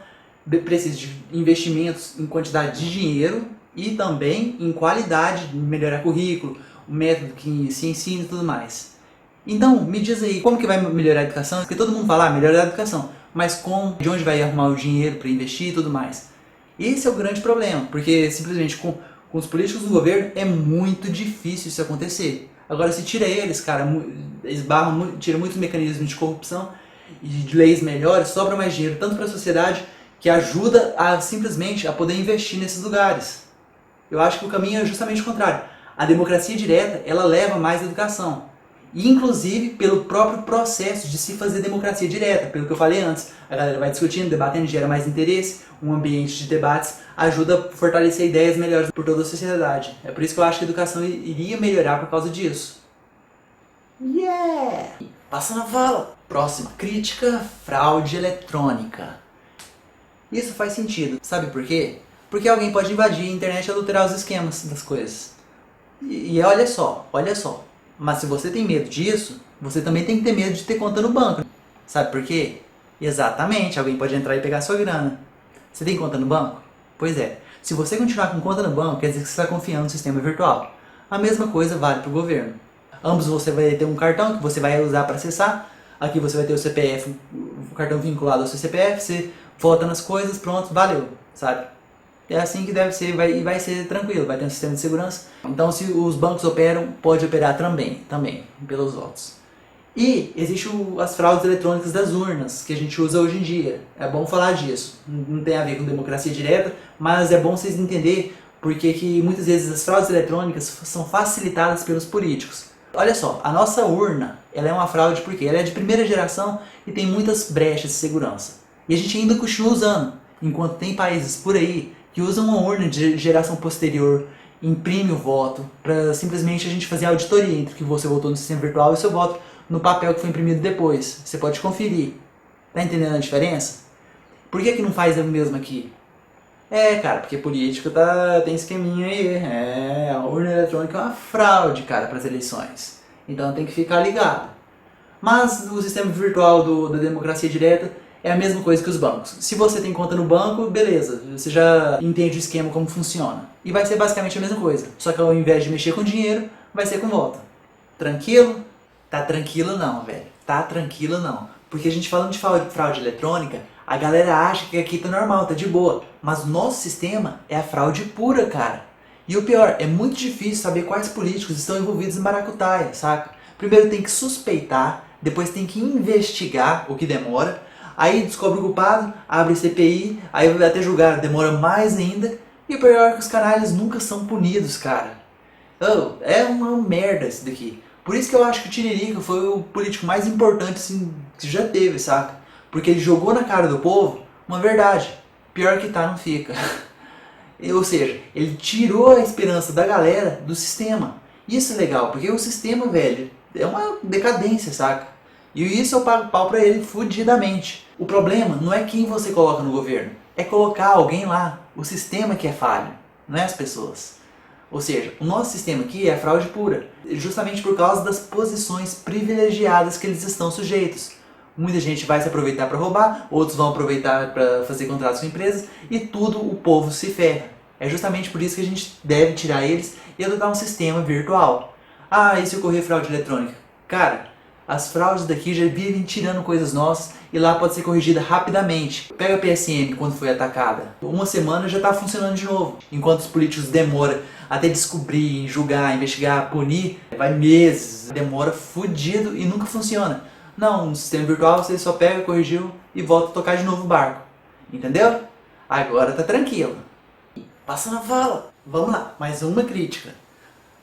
precisa de investimentos em quantidade de dinheiro e também em qualidade, melhorar currículo, o método que se ensina e tudo mais. Então, me diz aí, como que vai melhorar a educação? Porque todo mundo fala, melhorar a educação. Mas como? De onde vai arrumar o dinheiro para investir e tudo mais? Esse é o grande problema, porque simplesmente com os políticos do governo é muito difícil isso acontecer. Agora, se tira eles, cara, tira muitos mecanismos de corrupção e de leis melhores, sobra mais dinheiro, tanto para a sociedade, que ajuda a simplesmente a poder investir nesses lugares. Eu acho que o caminho é justamente o contrário. A democracia direta, ela leva mais educação. E, inclusive, pelo próprio processo de se fazer democracia direta, pelo que eu falei antes. A galera vai discutindo, debatendo, gera mais interesse, um ambiente de debates ajuda a fortalecer ideias melhores por toda a sociedade. É por isso que eu acho que a educação iria melhorar por causa disso. Yeah! Passa na fala! Próxima. Crítica, fraude eletrônica. Isso faz sentido. Sabe por quê? Porque alguém pode invadir a internet e adulterar os esquemas das coisas. E olha só. Mas se você tem medo disso, você também tem que ter medo de ter conta no banco. Sabe por quê? Exatamente, alguém pode entrar e pegar sua grana. Você tem conta no banco? Pois é, se você continuar com conta no banco, quer dizer que você está confiando no sistema virtual. A mesma coisa vale para o governo. Ambos você vai ter um cartão que você vai usar para acessar. Aqui você vai ter o CPF, o cartão vinculado ao seu CPF, você vota nas coisas, pronto, valeu, sabe? É assim que deve ser e vai ser tranquilo, vai ter um sistema de segurança. Então, se os bancos operam, pode operar também pelos votos. E existem as fraudes eletrônicas das urnas, que a gente usa hoje em dia. É bom falar disso. Não tem a ver com democracia direta, mas é bom vocês entenderem porque que muitas vezes as fraudes eletrônicas são facilitadas pelos políticos. Olha só, a nossa urna, ela é uma fraude porque ela é de primeira geração e tem muitas brechas de segurança. E a gente ainda continua usando, enquanto tem países por aí que usam uma urna de geração posterior, imprime o voto, para simplesmente a gente fazer a auditoria entre o que você votou no sistema virtual e o seu voto no papel que foi imprimido depois. Você pode conferir. Tá entendendo a diferença? Por que não faz o mesmo aqui? Cara, porque político tem esqueminha aí. A urna eletrônica é uma fraude, cara, para as eleições. Então tem que ficar ligado. Mas o sistema virtual da democracia direta é a mesma coisa que os bancos. Se você tem conta no banco, beleza, você já entende o esquema, como funciona. E vai ser basicamente a mesma coisa. Só que ao invés de mexer com dinheiro, vai ser com voto. Tranquilo? Tá tranquilo não, velho. Tá tranquilo não. Porque a gente falando de fraude eletrônica, a galera acha que aqui tá normal, tá de boa. Mas o nosso sistema é a fraude pura, cara. E o pior, é muito difícil saber quais políticos estão envolvidos em maracutaia, saca? Primeiro tem que suspeitar, depois tem que investigar, o que demora. Aí descobre o culpado, abre CPI, aí vai até julgar, demora mais ainda. E o pior é que os canalhas nunca são punidos, cara. É uma merda isso daqui. Por isso que eu acho que o Tiririca foi o político mais importante assim, que já teve, saca? Porque ele jogou na cara do povo uma verdade. Pior que tá, não fica. Ou seja, ele tirou a esperança da galera do sistema. Isso é legal, porque o sistema, velho, é uma decadência, saca? E isso eu pago pau pra ele fudidamente. O problema não é quem você coloca no governo, é colocar alguém lá. O sistema que é falho, não é as pessoas. Ou seja, o nosso sistema aqui é fraude pura, justamente por causa das posições privilegiadas que eles estão sujeitos. Muita gente vai se aproveitar para roubar, outros vão aproveitar para fazer contratos com empresas e tudo o povo se ferra. É justamente por isso que a gente deve tirar eles e adotar um sistema virtual. E se ocorrer fraude eletrônica? Cara, as fraudes daqui já vivem tirando coisas nossas e lá pode ser corrigida rapidamente. Pega a PSM quando foi atacada. Uma semana já está funcionando de novo. Enquanto os políticos demoram até descobrir, julgar, investigar, punir, vai meses. Demora fudido e nunca funciona. Não, no sistema virtual você só pega, corrigiu e volta a tocar de novo o barco. Entendeu? Agora tá tranquilo. Passa na fala. Vamos lá, mais uma crítica.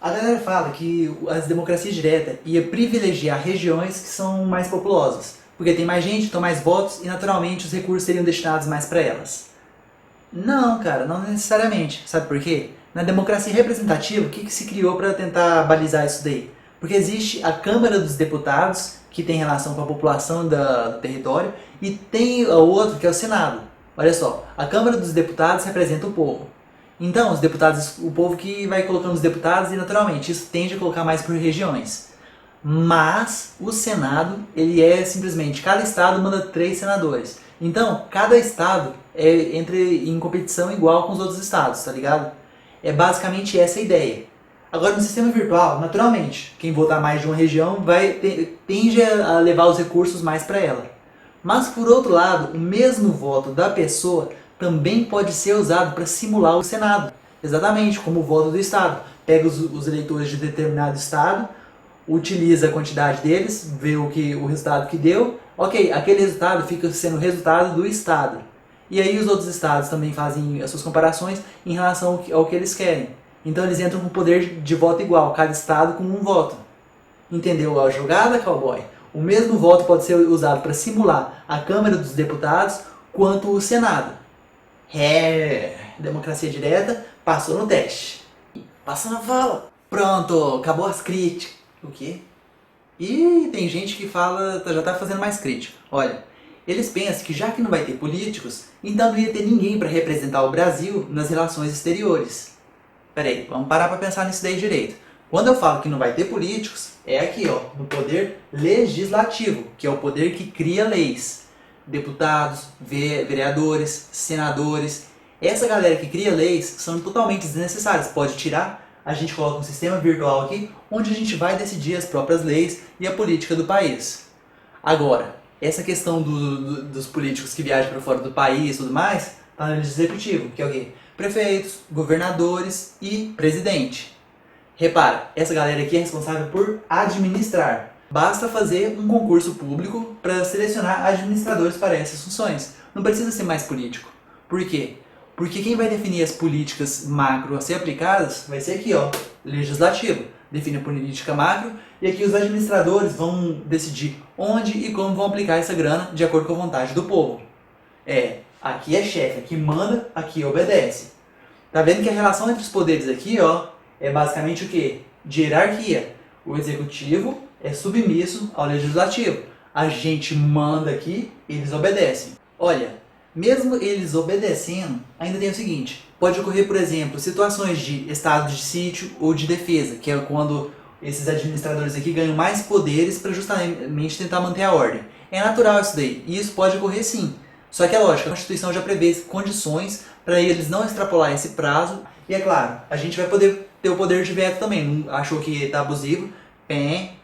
A galera fala que as democracias diretas ia privilegiar regiões que são mais populosas, porque tem mais gente, então mais votos e naturalmente os recursos seriam destinados mais para elas. Não, cara, não necessariamente. Sabe por quê? Na democracia representativa, o que se criou para tentar balizar isso daí? Porque existe a Câmara dos Deputados, que tem relação com a população do território, e tem o outro, que é o Senado. Olha só, a Câmara dos Deputados representa o povo. Então, os deputados, o povo que vai colocando os deputados e naturalmente isso tende a colocar mais por regiões. Mas o Senado, ele é simplesmente, cada estado manda 3 senadores. Então, cada estado entra em competição igual com os outros estados, tá ligado? É basicamente essa a ideia. Agora, no sistema virtual, naturalmente, quem votar mais de uma região tende a levar os recursos mais para ela. Mas, por outro lado, o mesmo voto da pessoa também pode ser usado para simular o Senado. Exatamente, como o voto do Estado. Pega os eleitores de determinado Estado, utiliza a quantidade deles, vê o resultado que deu. Ok, aquele resultado fica sendo o resultado do Estado. E aí os outros Estados também fazem as suas comparações em relação ao que eles querem. Então eles entram com poder de voto igual, cada Estado com um voto. Entendeu a jogada, cowboy? O mesmo voto pode ser usado para simular a Câmara dos Deputados quanto o Senado. Democracia direta passou no teste. Passa na fala. Pronto, acabou as críticas. O quê? E tem gente que fala, já tá fazendo mais crítica. Olha, eles pensam que já que não vai ter políticos, então não ia ter ninguém para representar o Brasil nas relações exteriores. Peraí, vamos parar para pensar nisso daí direito. Quando eu falo que não vai ter políticos, é aqui, ó, no poder legislativo, que é o poder que cria leis. Deputados, vereadores, senadores. Essa galera que cria leis são totalmente desnecessárias. Pode tirar, a gente coloca um sistema virtual aqui, onde a gente vai decidir as próprias leis e a política do país. Agora, essa questão dos políticos que viajam para fora do país e tudo mais, está no executivo, que é o quê? Prefeitos, governadores e presidente. Repara, essa galera aqui é responsável por administrar. Basta fazer um concurso público para selecionar administradores para essas funções. Não precisa ser mais político. Por quê? Porque quem vai definir as políticas macro a ser aplicadas vai ser aqui, ó, legislativo. Define a política macro e aqui os administradores vão decidir onde e como vão aplicar essa grana de acordo com a vontade do povo. Aqui é chefe, aqui manda, aqui obedece. Tá vendo que a relação entre os poderes aqui, ó, é basicamente o quê? De hierarquia. O executivo é submisso ao legislativo. A gente manda aqui, eles obedecem. Olha, mesmo eles obedecendo, ainda tem o seguinte. Pode ocorrer, por exemplo, situações de estado de sítio ou de defesa, que é quando esses administradores aqui ganham mais poderes para justamente tentar manter a ordem. É natural isso daí, e isso pode ocorrer sim. Só que é lógico, a Constituição já prevê condições para eles não extrapolar esse prazo. E é claro, a gente vai poder ter o poder de veto também. Não achou que está abusivo?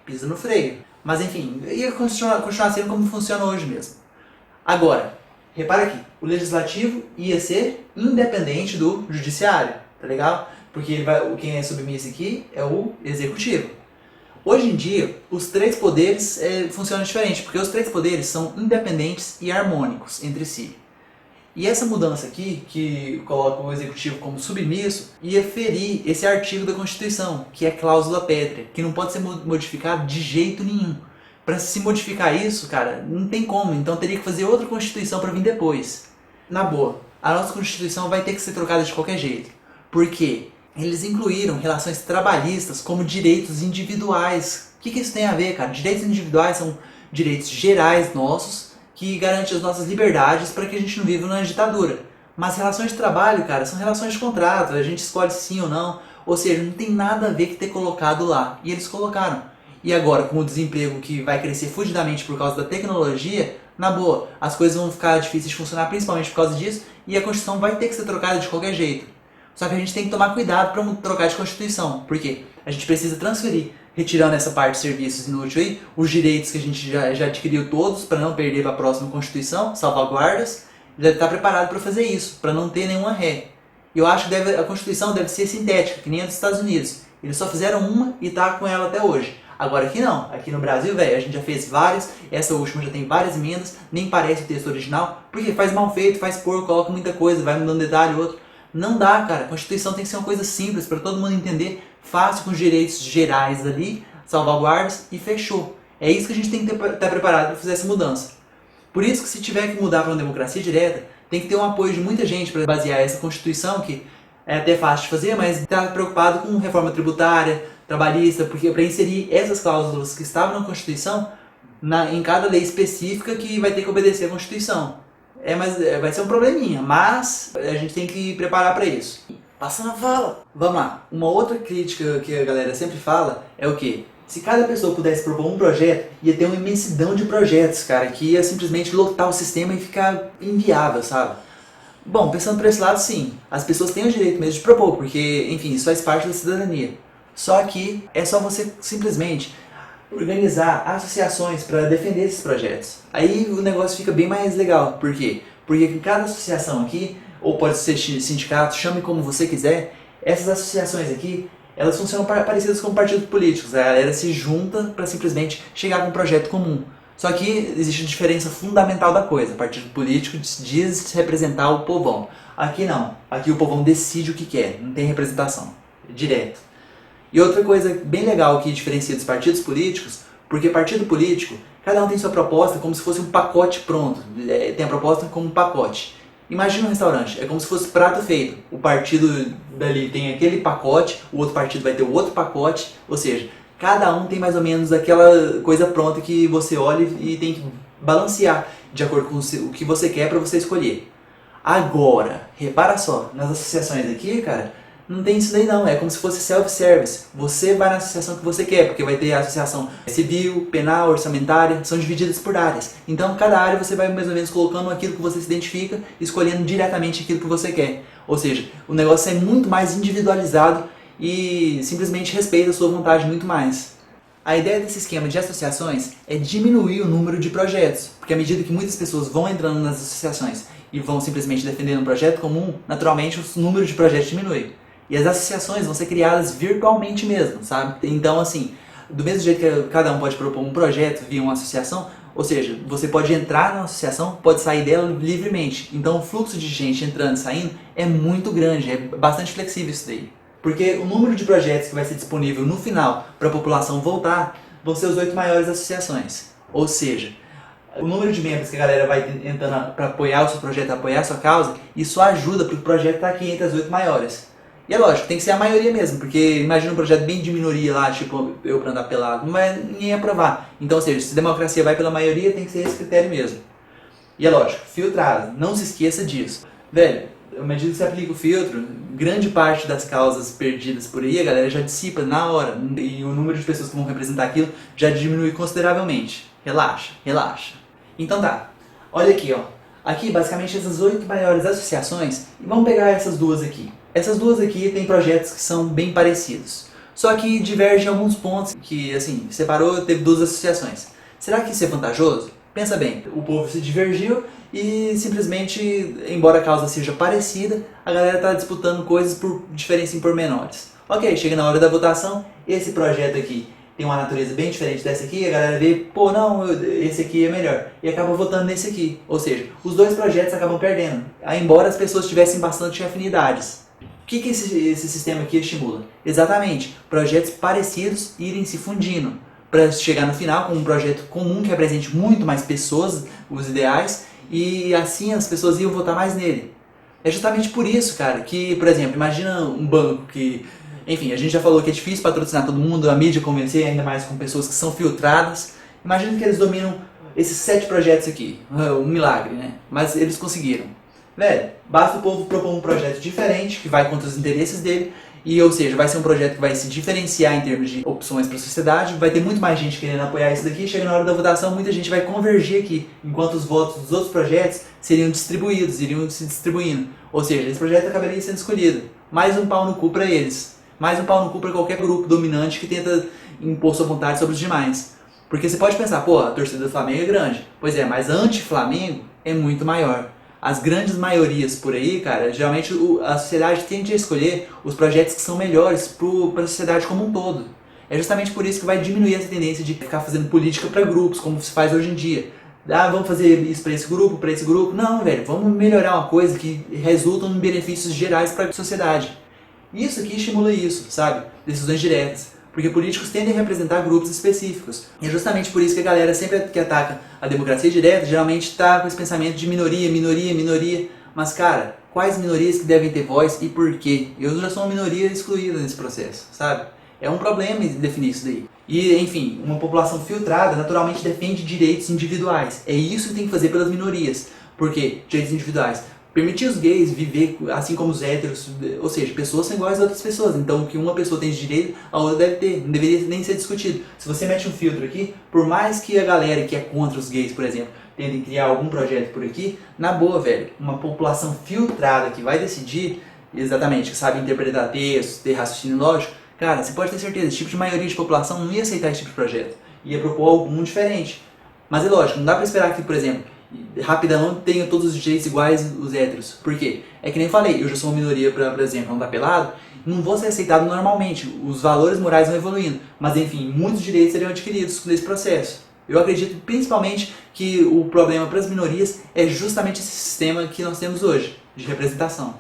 Pisa no freio. Mas enfim, ia continuar sendo como funciona hoje mesmo. Agora, repara aqui, o legislativo ia ser independente do judiciário, tá legal? Porque quem é submisso aqui é o executivo. Hoje em dia, os 3 poderes funcionam diferente, porque os 3 poderes são independentes e harmônicos entre si. E essa mudança aqui, que coloca o executivo como submisso, ia ferir esse artigo da Constituição, que é cláusula pétrea, que não pode ser modificado de jeito nenhum. Para se modificar isso, cara, não tem como, então teria que fazer outra Constituição para vir depois. Na boa, a nossa Constituição vai ter que ser trocada de qualquer jeito. Por quê? Eles incluíram relações trabalhistas como direitos individuais. O que isso tem a ver, cara? Direitos individuais são direitos gerais nossos, que garante as nossas liberdades para que a gente não viva numa ditadura. Mas relações de trabalho, cara, são relações de contrato, a gente escolhe sim ou não. Ou seja, não tem nada a ver que ter colocado lá. E eles colocaram. E agora, com o desemprego que vai crescer fugidamente por causa da tecnologia, na boa, as coisas vão ficar difíceis de funcionar principalmente por causa disso, e a Constituição vai ter que ser trocada de qualquer jeito. Só que a gente tem que tomar cuidado para não trocar de Constituição. Por quê? A gente precisa transferir, retirando essa parte de serviços inúteis aí, os direitos que a gente já adquiriu todos para não perder para a próxima Constituição, salvaguardas, já está preparado para fazer isso, para não ter nenhuma ré. E eu acho que a Constituição deve ser sintética, que nem a dos Estados Unidos. Eles só fizeram uma e está com ela até hoje. Agora aqui não, aqui no Brasil, velho, a gente já fez vários, essa última já tem várias emendas, nem parece o texto original, porque faz mal feito, faz porco, coloca muita coisa, vai mudando detalhe ou outro. Não dá, cara, a Constituição tem que ser uma coisa simples, para todo mundo entender, fácil, com os direitos gerais ali, salvaguardas e fechou. É isso que a gente tem que estar preparado para fazer essa mudança. Por isso que se tiver que mudar para uma democracia direta, tem que ter um apoio de muita gente para basear essa Constituição, que é até fácil de fazer, mas está preocupado com reforma tributária, trabalhista, porque para inserir essas cláusulas que estavam na Constituição em cada lei específica que vai ter que obedecer à Constituição. Mas vai ser um probleminha, mas a gente tem que preparar para isso. Passando a fala! Vamos lá. Uma outra crítica que a galera sempre fala é o quê? Se cada pessoa pudesse propor um projeto, ia ter uma imensidão de projetos, cara, que ia simplesmente lotar o sistema e ficar inviável, sabe? Bom, pensando por esse lado, sim, as pessoas têm o direito mesmo de propor, porque, enfim, isso faz parte da cidadania. Só que é só você simplesmente organizar associações para defender esses projetos. Aí o negócio fica bem mais legal. Por quê? Porque cada associação aqui, ou pode ser sindicato, chame como você quiser, essas associações aqui, elas funcionam parecidas com partidos políticos. A galera se junta para simplesmente chegar com um projeto comum. Só que existe uma diferença fundamental da coisa. O partido político diz representar o povão. Aqui não. Aqui o povão decide o que quer. Não tem representação. Direto. E outra coisa bem legal que diferencia dos partidos políticos, porque partido político, cada um tem sua proposta como se fosse um pacote pronto. Tem a proposta como um pacote. Imagina um restaurante, é como se fosse prato feito. O partido dali tem aquele pacote, o outro partido vai ter o outro pacote, ou seja, cada um tem mais ou menos aquela coisa pronta que você olha e tem que balancear de acordo com o que você quer para você escolher. Agora, repara só, nas associações aqui, cara, não tem isso daí não, é como se fosse self-service. Você vai na associação que você quer, porque vai ter a associação civil, penal, orçamentária, são divididas por áreas. Então, cada área você vai mais ou menos colocando aquilo que você se identifica, escolhendo diretamente aquilo que você quer. Ou seja, o negócio é muito mais individualizado e simplesmente respeita a sua vontade muito mais. A ideia desse esquema de associações é diminuir o número de projetos, porque à medida que muitas pessoas vão entrando nas associações e vão simplesmente defendendo um projeto comum, naturalmente o número de projetos diminui. E as associações vão ser criadas virtualmente mesmo, sabe? Então, assim, do mesmo jeito que cada um pode propor um projeto via uma associação, ou seja, você pode entrar na associação, pode sair dela livremente. Então, o fluxo de gente entrando e saindo é muito grande, é bastante flexível isso daí. Porque o número de projetos que vai ser disponível no final para a população voltar vão ser as 8 maiores associações. Ou seja, o número de membros que a galera vai entrando para apoiar o seu projeto, apoiar a sua causa, isso ajuda para o projeto estar aqui entre as 8 maiores. E é lógico, tem que ser a maioria mesmo, porque imagina um projeto bem de minoria lá, tipo eu pra andar pelado, não vai ninguém aprovar. Então, ou seja, se a democracia vai pela maioria, tem que ser esse critério mesmo. E é lógico, filtrado, não se esqueça disso. Velho, à medida que você aplica o filtro, grande parte das causas perdidas por aí, a galera já dissipa na hora, e o número de pessoas que vão representar aquilo já diminui consideravelmente. Relaxa, relaxa. Então tá, olha aqui, ó. Aqui, basicamente, essas 8 maiores associações, e vamos pegar essas duas aqui. Essas duas aqui têm projetos que são bem parecidos. Só que divergem em alguns pontos que, assim, separou, teve 2 associações. Será que isso é vantajoso? Pensa bem, o povo se divergiu e simplesmente, embora a causa seja parecida, a galera está disputando coisas por diferença em pormenores. Ok, chega na hora da votação, esse projeto aqui tem uma natureza bem diferente dessa aqui, a galera vê, pô, não, esse aqui é melhor, e acaba votando nesse aqui. Ou seja, os 2 projetos acabam perdendo, embora as pessoas tivessem bastante afinidades. O que esse sistema aqui estimula? Exatamente, projetos parecidos irem se fundindo, para chegar no final com um projeto comum que represente muito mais pessoas, os ideais, e assim as pessoas iam votar mais nele. É justamente por isso, cara, que, por exemplo, imagina um banco que, enfim, a gente já falou que é difícil patrocinar todo mundo, a mídia convencer, ainda mais com pessoas que são filtradas. Imagina que eles dominam esses 7 projetos aqui, um milagre, né? Mas eles conseguiram. Velho, basta o povo propor um projeto diferente, que vai contra os interesses dele, e, ou seja, vai ser um projeto que vai se diferenciar em termos de opções para a sociedade, vai ter muito mais gente querendo apoiar isso daqui, chega na hora da votação, muita gente vai convergir aqui, enquanto os votos dos outros projetos seriam distribuídos, iriam se distribuindo. Ou seja, esse projeto acabaria sendo escolhido. Mais um pau no cu para eles. Mais um pau no cu para qualquer grupo dominante que tenta impor sua vontade sobre os demais. Porque você pode pensar, pô, a torcida do Flamengo é grande. Pois é, mas anti-Flamengo é muito maior. As grandes maiorias por aí, cara, geralmente a sociedade tende a escolher os projetos que são melhores para a sociedade como um todo. É justamente por isso que vai diminuir essa tendência de ficar fazendo política para grupos, como se faz hoje em dia. Ah, vamos fazer isso para esse grupo, para esse grupo. Não, velho, vamos melhorar uma coisa que resulta em benefícios gerais para a sociedade. Isso aqui estimula isso, sabe? Decisões diretas. Porque políticos tendem a representar grupos específicos. E é justamente por isso que a galera sempre que ataca a democracia direta, geralmente está com esse pensamento de minoria, minoria, minoria. Mas, cara, quais minorias que devem ter voz e por quê? Eu já sou uma minoria excluída nesse processo, sabe? É um problema definir isso daí. E, enfim, uma população filtrada naturalmente defende direitos individuais. É isso que tem que fazer pelas minorias. Por quê? Direitos individuais. Permitir os gays viver assim como os héteros, ou seja, pessoas são iguais a outras pessoas. Então, o que uma pessoa tem de direito, a outra deve ter. Não deveria nem ser discutido. Se você mete um filtro aqui, por mais que a galera que é contra os gays, por exemplo, tentem criar algum projeto por aqui, na boa, velho, uma população filtrada que vai decidir, exatamente, que sabe interpretar textos, ter raciocínio lógico, cara, você pode ter certeza, esse tipo de maioria de população não ia aceitar esse tipo de projeto. Ia propor algum diferente. Mas é lógico, não dá pra esperar que, por exemplo, rapidão tenha todos os direitos iguais os héteros. Por quê? É que nem falei, eu já sou uma minoria, por exemplo, não tá pelado, não vou ser aceitado normalmente. Os valores morais vão evoluindo. Mas enfim, muitos direitos seriam adquiridos nesse processo. Eu acredito principalmente que o problema para as minorias é justamente esse sistema que nós temos hoje, de representação.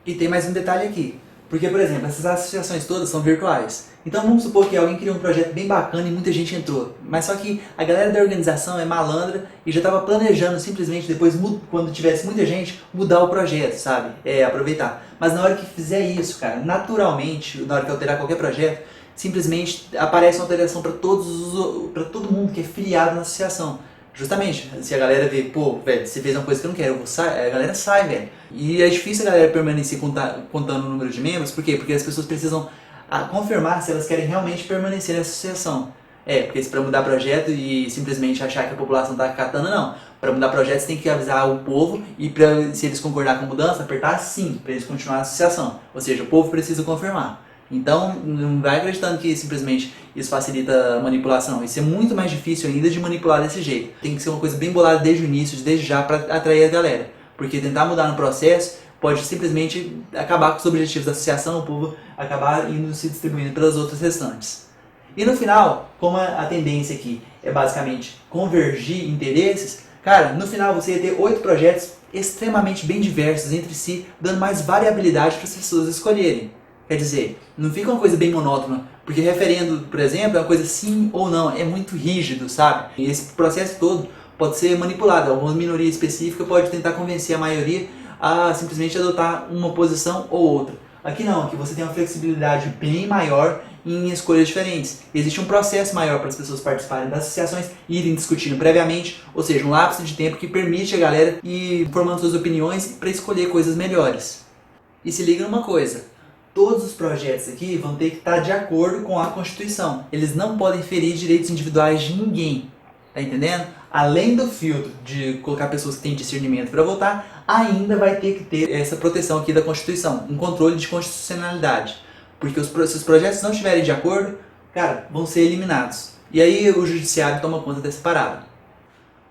E tem mais um detalhe aqui. Porque, por exemplo, essas associações todas são virtuais. Então vamos supor que alguém criou um projeto bem bacana e muita gente entrou. Mas só que a galera da organização é malandra e já estava planejando simplesmente depois, quando tivesse muita gente, mudar o projeto, sabe? Aproveitar. Mas na hora que fizer isso, cara, naturalmente, na hora que alterar qualquer projeto, simplesmente aparece uma alteração para todo mundo que é filiado na associação. Justamente, se a galera vê, pô, velho, você fez uma coisa que eu não quero, eu vou sair, a galera sai, velho. E é difícil a galera permanecer contando o número de membros, por quê? Porque as pessoas precisam confirmar se elas querem realmente permanecer nessa associação. Porque se para mudar projeto e simplesmente achar que a população está acatando, não. Para mudar projeto você tem que avisar o povo e se eles concordar com a mudança, apertar sim, para eles continuar a associação. Ou seja, o povo precisa confirmar. Então, não vai acreditando que simplesmente isso facilita a manipulação. Isso é muito mais difícil ainda de manipular desse jeito. Tem que ser uma coisa bem bolada desde o início, desde já, para atrair a galera. Porque tentar mudar no processo pode simplesmente acabar com os objetivos da associação, o povo acabar indo se distribuindo pelas outras restantes. E no final, como a tendência aqui é basicamente convergir interesses, cara, no final você ia ter 8 projetos extremamente bem diversos entre si, dando mais variabilidade para as pessoas escolherem. Quer dizer, não fica uma coisa bem monótona, porque referendo, por exemplo, é uma coisa sim ou não, é muito rígido, sabe? E esse processo todo pode ser manipulado, alguma minoria específica pode tentar convencer a maioria a simplesmente adotar uma posição ou outra. Aqui não, aqui você tem uma flexibilidade bem maior em escolhas diferentes. Existe um processo maior para as pessoas participarem das associações e irem discutindo previamente, ou seja, um lapso de tempo que permite a galera ir formando suas opiniões para escolher coisas melhores. E se liga numa coisa, todos os projetos aqui vão ter que estar de acordo com a Constituição. Eles não podem ferir direitos individuais de ninguém. Tá entendendo? Além do filtro de colocar pessoas que têm discernimento para votar, ainda vai ter que ter essa proteção aqui da Constituição, um controle de constitucionalidade. Porque se os projetos não estiverem de acordo, cara, vão ser eliminados. E aí o judiciário toma conta dessa parada.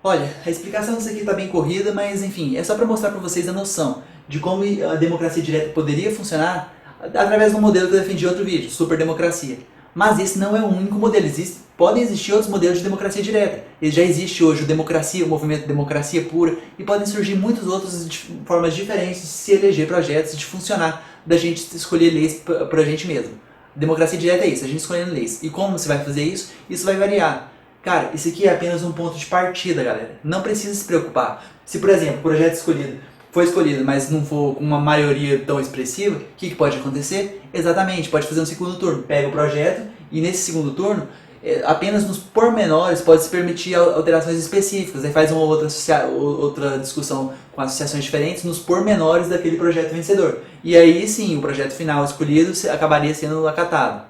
Olha, a explicação disso aqui está bem corrida, mas enfim, é só para mostrar para vocês a noção de como a democracia direta poderia funcionar através do modelo que eu defendi em outro vídeo, superdemocracia. Mas esse não é o único modelo, podem existir outros modelos de democracia direta. Já existe hoje o movimento Democracia Pura, e podem surgir muitas outras formas diferentes de se eleger projetos, de funcionar, da gente escolher leis pra gente mesmo. Democracia direta é isso, a gente escolhendo leis. E como você vai fazer isso? Isso vai variar. Cara, isso aqui é apenas um ponto de partida, galera. Não precisa se preocupar. Se, por exemplo, o projeto foi escolhido, mas não for com uma maioria tão expressiva, o que pode acontecer? Exatamente, pode fazer um segundo turno. Pega o projeto e nesse segundo turno, apenas nos pormenores pode se permitir alterações específicas. Aí faz uma outra discussão com associações diferentes nos pormenores daquele projeto vencedor. E aí sim, o projeto final escolhido acabaria sendo acatado.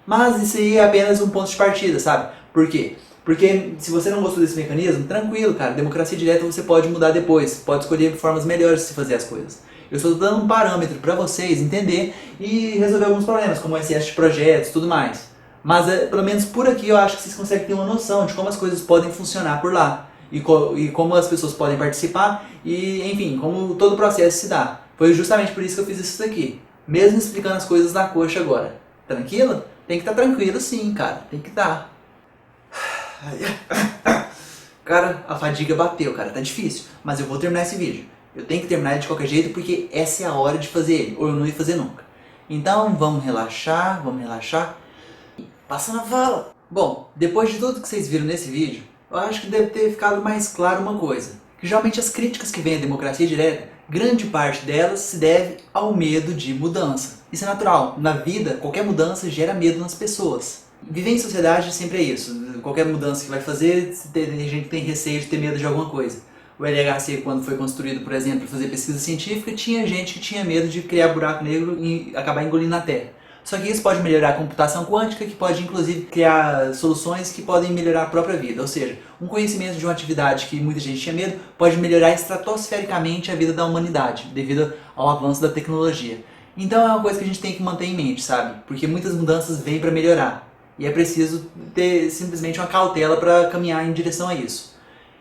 Mas isso aí é apenas um ponto de partida, sabe? Por quê? Porque se você não gostou desse mecanismo, tranquilo, cara, democracia direta você pode mudar depois, pode escolher formas melhores de se fazer as coisas. Eu estou dando um parâmetro para vocês entender e resolver alguns problemas, como o excesso de projetos e tudo mais. Mas pelo menos por aqui eu acho que vocês conseguem ter uma noção de como as coisas podem funcionar por lá. E como as pessoas podem participar e, enfim, como todo o processo se dá. Foi justamente por isso que eu fiz isso daqui, mesmo explicando as coisas na coxa agora. Tranquilo? Tem que estar tranquilo sim, cara. Tem que estar. Cara, a fadiga bateu, cara. Tá difícil. Mas eu vou terminar esse vídeo. Eu tenho que terminar ele de qualquer jeito porque essa é a hora de fazer ele. Ou eu não ia fazer nunca. Então vamos relaxar, vamos relaxar. Passa na vala. Bom, depois de tudo que vocês viram nesse vídeo, eu acho que deve ter ficado mais claro uma coisa. Que geralmente as críticas que vêm à democracia direta, grande parte delas se deve ao medo de mudança. Isso é natural. Na vida, qualquer mudança gera medo nas pessoas. Viver em sociedade sempre é isso. Qualquer mudança que vai fazer, tem gente que tem receio de ter medo de alguma coisa. O LHC, quando foi construído, por exemplo, para fazer pesquisa científica, tinha gente que tinha medo de criar buraco negro e acabar engolindo a Terra. Só que isso pode melhorar a computação quântica, que pode inclusive criar soluções que podem melhorar a própria vida. Ou seja, um conhecimento de uma atividade que muita gente tinha medo pode melhorar estratosfericamente a vida da humanidade, devido ao avanço da tecnologia. Então é uma coisa que a gente tem que manter em mente, sabe? Porque muitas mudanças vêm para melhorar. E é preciso ter simplesmente uma cautela para caminhar em direção a isso.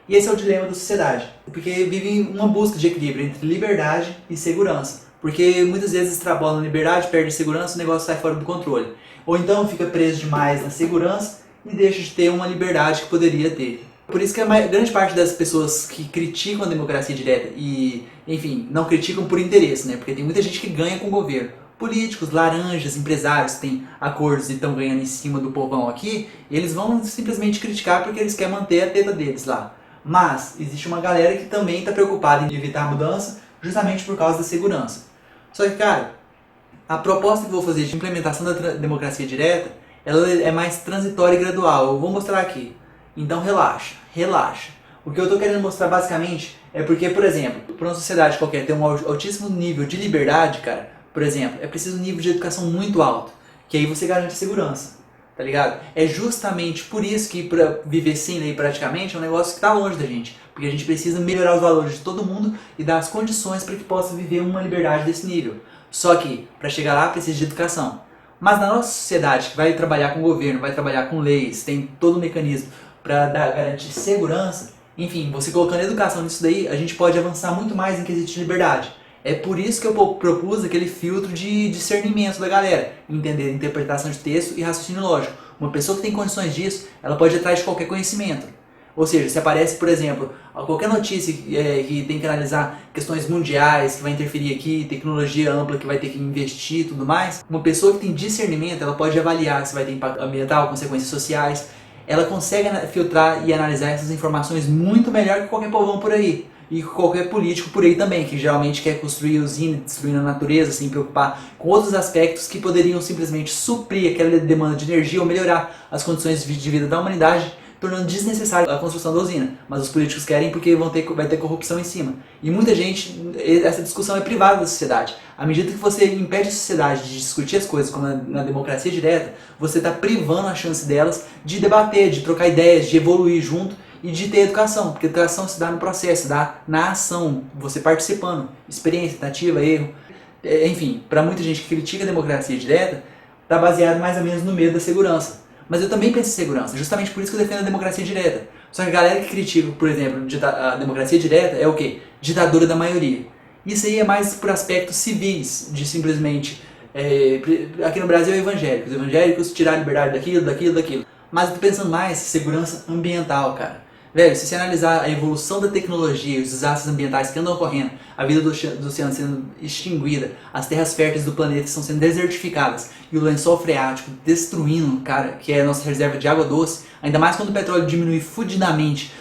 E esse é o dilema da sociedade, porque vive uma busca de equilíbrio entre liberdade e segurança. Porque muitas vezes extrapola a liberdade, perde a segurança, o negócio sai fora do controle. Ou então fica preso demais na segurança e deixa de ter uma liberdade que poderia ter. Por isso que a grande parte das pessoas que criticam a democracia direta e, enfim, não criticam por interesse, né? Porque tem muita gente que ganha com o governo. Políticos, laranjas, empresários que têm acordos e estão ganhando em cima do povão aqui, eles vão simplesmente criticar porque eles querem manter a teta deles lá. Mas existe uma galera que também está preocupada em evitar a mudança justamente por causa da segurança. Só que, cara, a proposta que eu vou fazer de implementação da democracia direta, ela é mais transitória e gradual. Eu vou mostrar aqui. Então relaxa, relaxa. O que eu estou querendo mostrar basicamente é porque, por exemplo, para uma sociedade qualquer ter um altíssimo nível de liberdade, cara, por exemplo, é preciso um nível de educação muito alto, que aí você garante segurança. Tá ligado? É justamente por isso que pra viver sem lei praticamente é um negócio que está longe da gente. Porque a gente precisa melhorar os valores de todo mundo e dar as condições para que possa viver uma liberdade desse nível. Só que, para chegar lá, precisa de educação. Mas na nossa sociedade, que vai trabalhar com o governo, vai trabalhar com leis, tem todo um mecanismo para garantir segurança, enfim, você colocando educação nisso daí, a gente pode avançar muito mais em quesito de liberdade. É por isso que eu propus aquele filtro de discernimento da galera, entender interpretação de texto e raciocínio lógico. Uma pessoa que tem condições disso, ela pode ir atrás de qualquer conhecimento. Ou seja, se aparece, por exemplo, qualquer notícia que tem que analisar questões mundiais, que vai interferir aqui, tecnologia ampla que vai ter que investir e tudo mais, uma pessoa que tem discernimento, ela pode avaliar se vai ter impacto ambiental, consequências sociais. Ela consegue filtrar e analisar essas informações muito melhor que qualquer povão por aí. E qualquer político por aí também, que geralmente quer construir usina, destruindo a natureza, sem preocupar com outros aspectos que poderiam simplesmente suprir aquela demanda de energia ou melhorar as condições de vida da humanidade, tornando desnecessária a construção da usina. Mas os políticos querem porque vai ter corrupção em cima. E muita gente, essa discussão é privada da sociedade. À medida que você impede a sociedade de discutir as coisas, como na democracia direta, você está privando a chance delas de debater, de trocar ideias, de evoluir junto, e de ter educação, porque educação se dá no processo, se dá na ação, você participando, experiência, tentativa, erro. Enfim, para muita gente que critica a democracia direta, está baseado mais ou menos no medo da segurança. Mas eu também penso em segurança, justamente por isso que eu defendo a democracia direta. Só que a galera que critica, por exemplo, a democracia direta é o quê? Ditadura da maioria. Isso aí é mais por aspectos civis, de simplesmente, aqui no Brasil, evangélicos. Os evangélicos tirar a liberdade daquilo. Mas eu tô pensando mais em segurança ambiental, cara. Velho, se você analisar a evolução da tecnologia, os desastres ambientais que andam ocorrendo, a vida do oceano sendo extinguida, as terras férteis do planeta estão sendo desertificadas e o lençol freático destruindo, cara, que é a nossa reserva de água doce, ainda mais quando o petróleo diminuir fudidamente,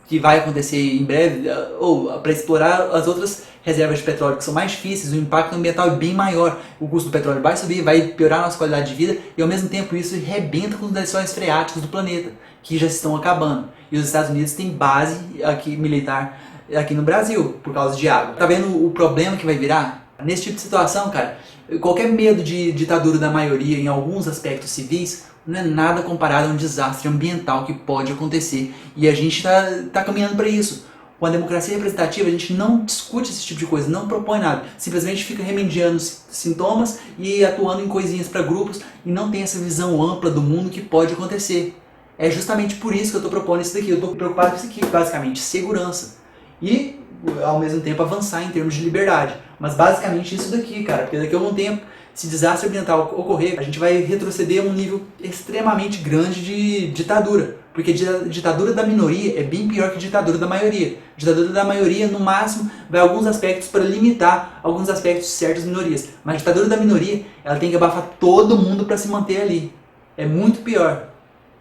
que vai acontecer em breve, ou para explorar as outras reservas de petróleo que são mais difíceis, o impacto ambiental é bem maior, o custo do petróleo vai subir, vai piorar a nossa qualidade de vida e ao mesmo tempo isso rebenta com os lençóis freáticos do planeta, que já estão acabando. E os Estados Unidos têm base aqui militar aqui no Brasil, por causa de água. Tá vendo o problema que vai virar? Nesse tipo de situação, cara, qualquer medo de ditadura da maioria em alguns aspectos civis não é nada comparado a um desastre ambiental que pode acontecer. E a gente tá caminhando para isso. Com a democracia representativa, a gente não discute esse tipo de coisa, não propõe nada. Simplesmente fica remediando sintomas e atuando em coisinhas para grupos e não tem essa visão ampla do mundo que pode acontecer. É justamente por isso que eu estou propondo isso daqui. Eu estou preocupado com isso aqui, basicamente, segurança. E, ao mesmo tempo, avançar em termos de liberdade. Mas, basicamente, isso daqui, cara. Porque daqui a algum tempo, se desastre ambiental ocorrer, a gente vai retroceder a um nível extremamente grande de ditadura. Porque ditadura da minoria é bem pior que ditadura da maioria. Ditadura da maioria, no máximo, vai alguns aspectos para limitar alguns aspectos de certas minorias. Mas ditadura da minoria, ela tem que abafar todo mundo para se manter ali. É muito pior.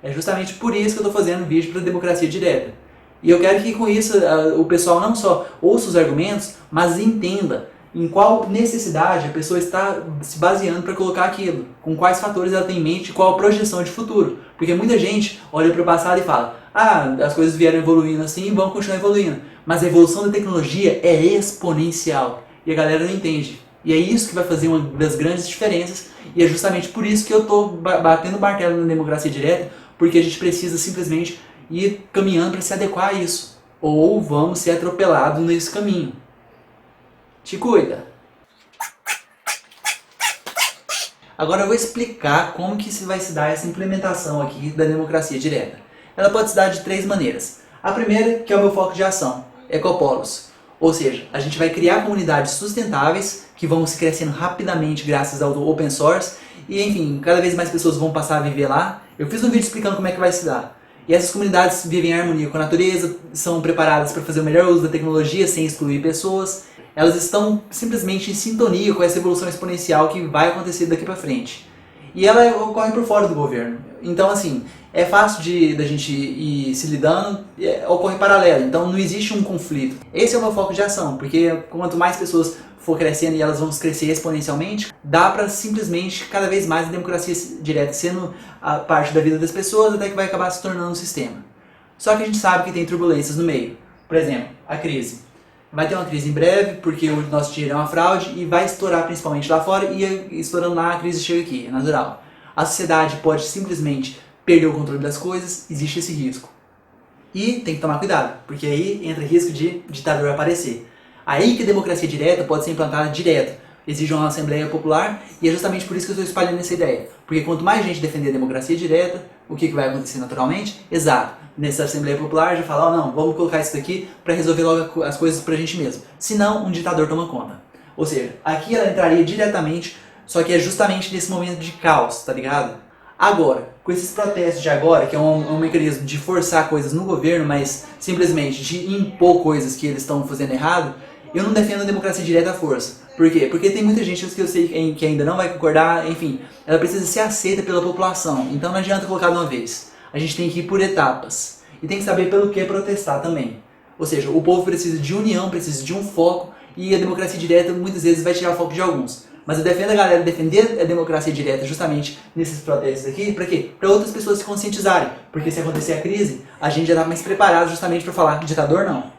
É justamente por isso que eu estou fazendo vídeo para democracia direta. E eu quero que com isso o pessoal não só ouça os argumentos, mas entenda em qual necessidade a pessoa está se baseando para colocar aquilo, com quais fatores ela tem em mente e qual a projeção de futuro. Porque muita gente olha para o passado e fala, as coisas vieram evoluindo assim e vão continuar evoluindo. Mas a evolução da tecnologia é exponencial e a galera não entende. E é isso que vai fazer uma das grandes diferenças e é justamente por isso que eu estou batendo o martelo na democracia direta, porque a gente precisa simplesmente ir caminhando para se adequar a isso. Ou vamos ser atropelados nesse caminho. Te cuida! Agora eu vou explicar como que vai se dar essa implementação aqui da democracia direta. Ela pode se dar de 3 maneiras. A primeira, que é o meu foco de ação, ecopolos. Ou seja, a gente vai criar comunidades sustentáveis que vão se crescendo rapidamente graças ao open source e, enfim, cada vez mais pessoas vão passar a viver lá. Eu fiz um vídeo explicando como é que vai se dar. E essas comunidades vivem em harmonia com a natureza, são preparadas para fazer o melhor uso da tecnologia sem excluir pessoas. Elas estão simplesmente em sintonia com essa evolução exponencial que vai acontecer daqui para frente. E ela ocorre por fora do governo. Então, assim, é fácil da gente ir se lidando, ocorre paralelo. Então, não existe um conflito. Esse é o meu foco de ação, porque quanto mais pessoas for crescendo e elas vão crescer exponencialmente, dá para simplesmente cada vez mais a democracia direta sendo a parte da vida das pessoas até que vai acabar se tornando um sistema. Só que a gente sabe que tem turbulências no meio. Por exemplo, a crise. Vai ter uma crise em breve, porque o nosso dinheiro é uma fraude e vai estourar principalmente lá fora e estourando lá a crise chega aqui, é natural. A sociedade pode simplesmente perder o controle das coisas, existe esse risco. E tem que tomar cuidado, porque aí entra risco de ditador aparecer. Aí que a democracia direta pode ser implantada direto. Exige uma Assembleia Popular e é justamente por isso que eu estou espalhando essa ideia. Porque quanto mais gente defender a democracia direta, o que vai acontecer naturalmente? Exato. Nessa Assembleia Popular já fala, não, vamos colocar isso daqui para resolver logo as coisas pra gente mesmo. Senão, um ditador toma conta. Ou seja, aqui ela entraria diretamente, só que é justamente nesse momento de caos, tá ligado? Agora, com esses protestos de agora, que é um mecanismo de forçar coisas no governo, mas simplesmente de impor coisas que eles estão fazendo errado, eu não defendo a democracia direta à força. Por quê? Porque tem muita gente que eu sei que ainda não vai concordar, enfim, ela precisa ser aceita pela população, então não adianta colocar de uma vez. A gente tem que ir por etapas. E tem que saber pelo que protestar também. Ou seja, o povo precisa de união, precisa de um foco, e a democracia direta muitas vezes vai tirar o foco de alguns. Mas eu defendo a galera defender a democracia direta justamente nesses protestos aqui, para quê? Para outras pessoas se conscientizarem. Porque se acontecer a crise, a gente já está mais preparado justamente para falar ditador não.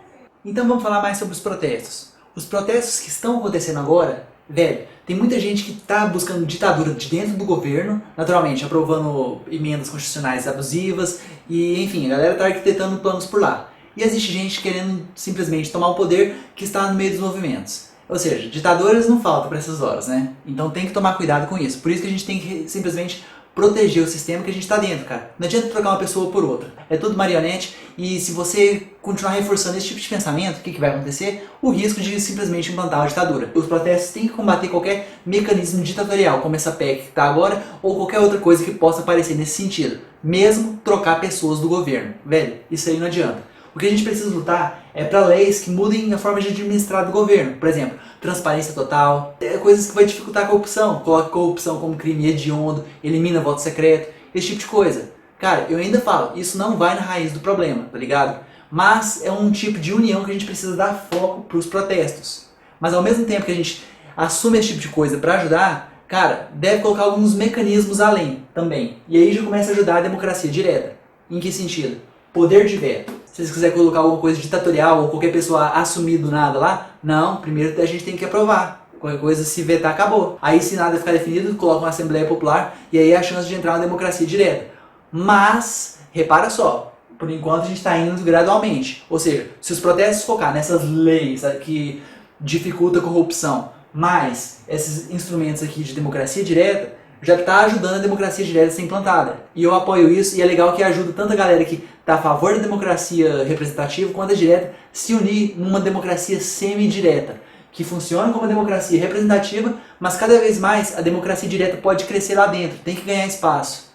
Então vamos falar mais sobre os protestos. Os protestos que estão acontecendo agora, velho, tem muita gente que está buscando ditadura de dentro do governo, naturalmente, aprovando emendas constitucionais abusivas, e enfim, a galera está arquitetando planos por lá. E existe gente querendo simplesmente tomar o poder que está no meio dos movimentos. Ou seja, ditadores não faltam para essas horas, né? Então tem que tomar cuidado com isso. Por isso que a gente tem que simplesmente proteger o sistema que a gente está dentro, cara. Não adianta trocar uma pessoa por outra. É tudo marionete e se você continuar reforçando esse tipo de pensamento, o que vai acontecer? O risco de simplesmente implantar uma ditadura. Os protestos têm que combater qualquer mecanismo ditatorial, como essa PEC que está agora, ou qualquer outra coisa que possa aparecer nesse sentido. Mesmo trocar pessoas do governo. Velho, isso aí não adianta. O que a gente precisa lutar é para leis que mudem a forma de administrar do governo. Por exemplo, transparência total, coisas que vai dificultar a corrupção. Coloca corrupção como crime hediondo, elimina voto secreto, esse tipo de coisa. Cara, eu ainda falo, isso não vai na raiz do problema, tá ligado? Mas é um tipo de união que a gente precisa dar foco para os protestos. Mas ao mesmo tempo que a gente assume esse tipo de coisa para ajudar, cara, deve colocar alguns mecanismos além também. E aí já começa a ajudar a democracia direta. Em que sentido? Poder de veto. Se vocês quiserem colocar alguma coisa ditatorial ou qualquer pessoa assumir do nada lá, não, primeiro a gente tem que aprovar. Qualquer coisa, se vetar, acabou. Aí se nada ficar definido, coloca uma Assembleia Popular e aí é a chance de entrar na democracia direta. Mas, repara só, por enquanto a gente está indo gradualmente. Ou seja, se os protestos focar nessas leis que dificultam a corrupção, mais esses instrumentos aqui de democracia direta, já está ajudando a democracia direta a ser implantada. E eu apoio isso, e é legal que ajuda tanto a galera que está a favor da democracia representativa, quanto a direta, se unir numa democracia semi-direta, que funciona como a democracia representativa, mas cada vez mais a democracia direta pode crescer lá dentro, tem que ganhar espaço.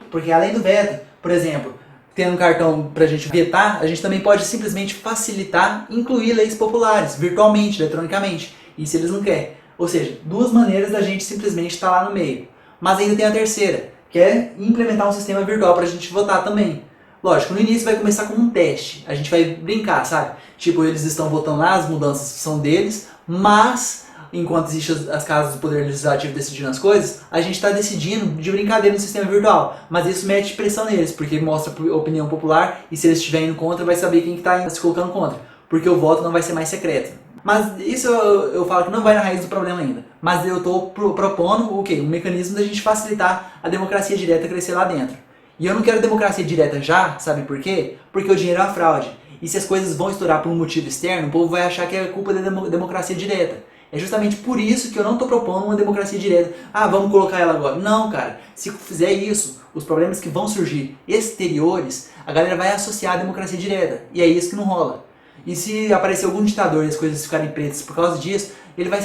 Porque além do veto, por exemplo, tendo um cartão para a gente vetar, a gente também pode simplesmente facilitar, incluir leis populares, virtualmente, eletronicamente. Isso eles não querem. Ou seja, duas maneiras da gente simplesmente estar lá no meio. Mas ainda tem a terceira, que é implementar um sistema virtual para a gente votar também. Lógico, no início vai começar como um teste, a gente vai brincar, sabe? Tipo, eles estão votando lá, as mudanças são deles, mas enquanto existem as casas do Poder Legislativo decidindo as coisas, a gente está decidindo de brincadeira no sistema virtual. Mas isso mete pressão neles, porque mostra a opinião popular e se eles estiverem indo contra, vai saber quem está se colocando contra. Porque o voto não vai ser mais secreto. Mas isso eu falo que não vai na raiz do problema ainda. Mas eu estou propondo o quê? Um mecanismo da gente facilitar a democracia direta crescer lá dentro. E eu não quero democracia direta já, sabe por quê? Porque o dinheiro é uma fraude. E se as coisas vão estourar por um motivo externo, o povo vai achar que é culpa da democracia direta. É justamente por isso que eu não estou propondo uma democracia direta. Ah, vamos colocar ela agora. Não, cara. Se fizer isso, os problemas que vão surgir exteriores, a galera vai associar a democracia direta. E é isso que não rola. E se aparecer algum ditador e as coisas ficarem pretas por causa disso, ele vai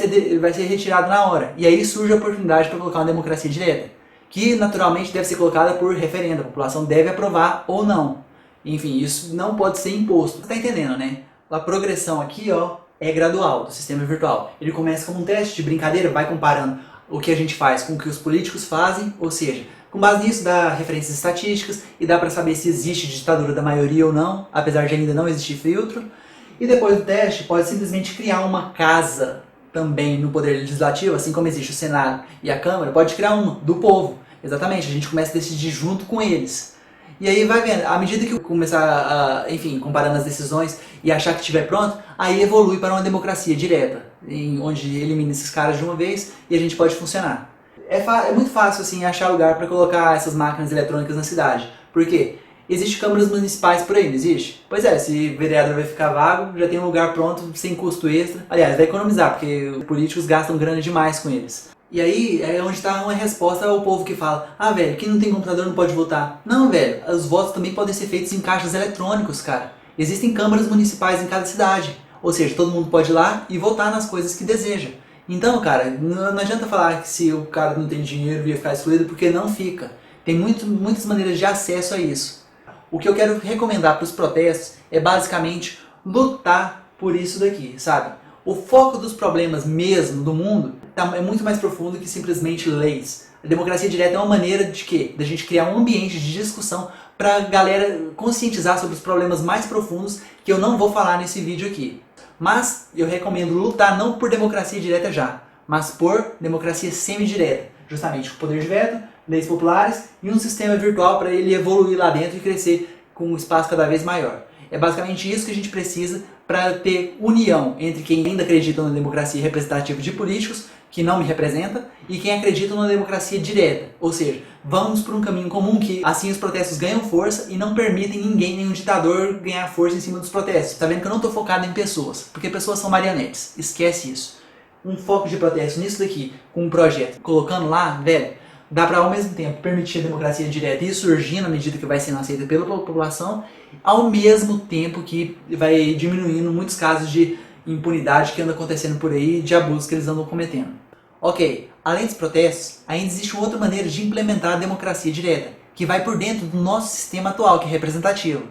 ser retirado na hora. E aí surge a oportunidade para colocar uma democracia direta, que naturalmente deve ser colocada por referendo. A população deve aprovar ou não. Enfim, isso não pode ser imposto. Você tá entendendo, né? A progressão aqui, ó, é gradual do sistema virtual. Ele começa como um teste de brincadeira, vai comparando o que a gente faz com o que os políticos fazem, ou seja, com base nisso dá referências estatísticas e dá para saber se existe ditadura da maioria ou não, apesar de ainda não existir filtro. E depois do teste pode simplesmente criar uma casa também no Poder Legislativo, assim como existe o Senado e a Câmara, pode criar uma do povo. Exatamente, a gente começa a decidir junto com eles. E aí vai vendo, à medida que eu começar, enfim, comparando as decisões e achar que estiver pronto, aí evolui para uma democracia direta, onde elimina esses caras de uma vez e a gente pode funcionar. É muito fácil assim achar lugar para colocar essas máquinas eletrônicas na cidade. Por quê? Existem câmaras municipais por aí, não existe? Pois é, se o vereador vai ficar vago, já tem um lugar pronto, sem custo extra. Aliás, vai economizar, porque os políticos gastam grana demais com eles. E aí é onde está uma resposta ao povo que fala: ah, velho, quem não tem computador não pode votar. Não, velho, os votos também podem ser feitos em caixas eletrônicos, cara. Existem câmaras municipais em cada cidade. Ou seja, todo mundo pode ir lá e votar nas coisas que deseja. Então, cara, não adianta falar que se o cara não tem dinheiro ia ficar excluído, porque não fica. Tem muitas maneiras de acesso a isso. O que eu quero recomendar para os protestos é basicamente lutar por isso daqui, sabe? O foco dos problemas mesmo do mundo é muito mais profundo que simplesmente leis. A democracia direta é uma maneira de quê? Da gente criar um ambiente de discussão para a galera conscientizar sobre os problemas mais profundos que eu não vou falar nesse vídeo aqui. Mas eu recomendo lutar não por democracia direta já, mas por democracia semidireta, justamente com poder de veto, leis populares e um sistema virtual para ele evoluir lá dentro e crescer com um espaço cada vez maior. É basicamente isso que a gente precisa para ter união entre quem ainda acredita na democracia representativa de políticos, que não me representa, e quem acredita na democracia direta. Ou seja, vamos por um caminho comum que assim os protestos ganham força e não permitem ninguém, nenhum ditador, ganhar força em cima dos protestos. Tá vendo que eu não estou focado em pessoas, porque pessoas são marionetes. Esquece isso. Um foco de protesto nisso daqui, com um projeto, colocando lá, velho, dá para ao mesmo tempo permitir a democracia direta ir surgindo à medida que vai sendo aceita pela população, ao mesmo tempo que vai diminuindo muitos casos de impunidade que andam acontecendo por aí, de abusos que eles andam cometendo. Ok, além dos protestos, ainda existe outra maneira de implementar a democracia direta, que vai por dentro do nosso sistema atual, que é representativo.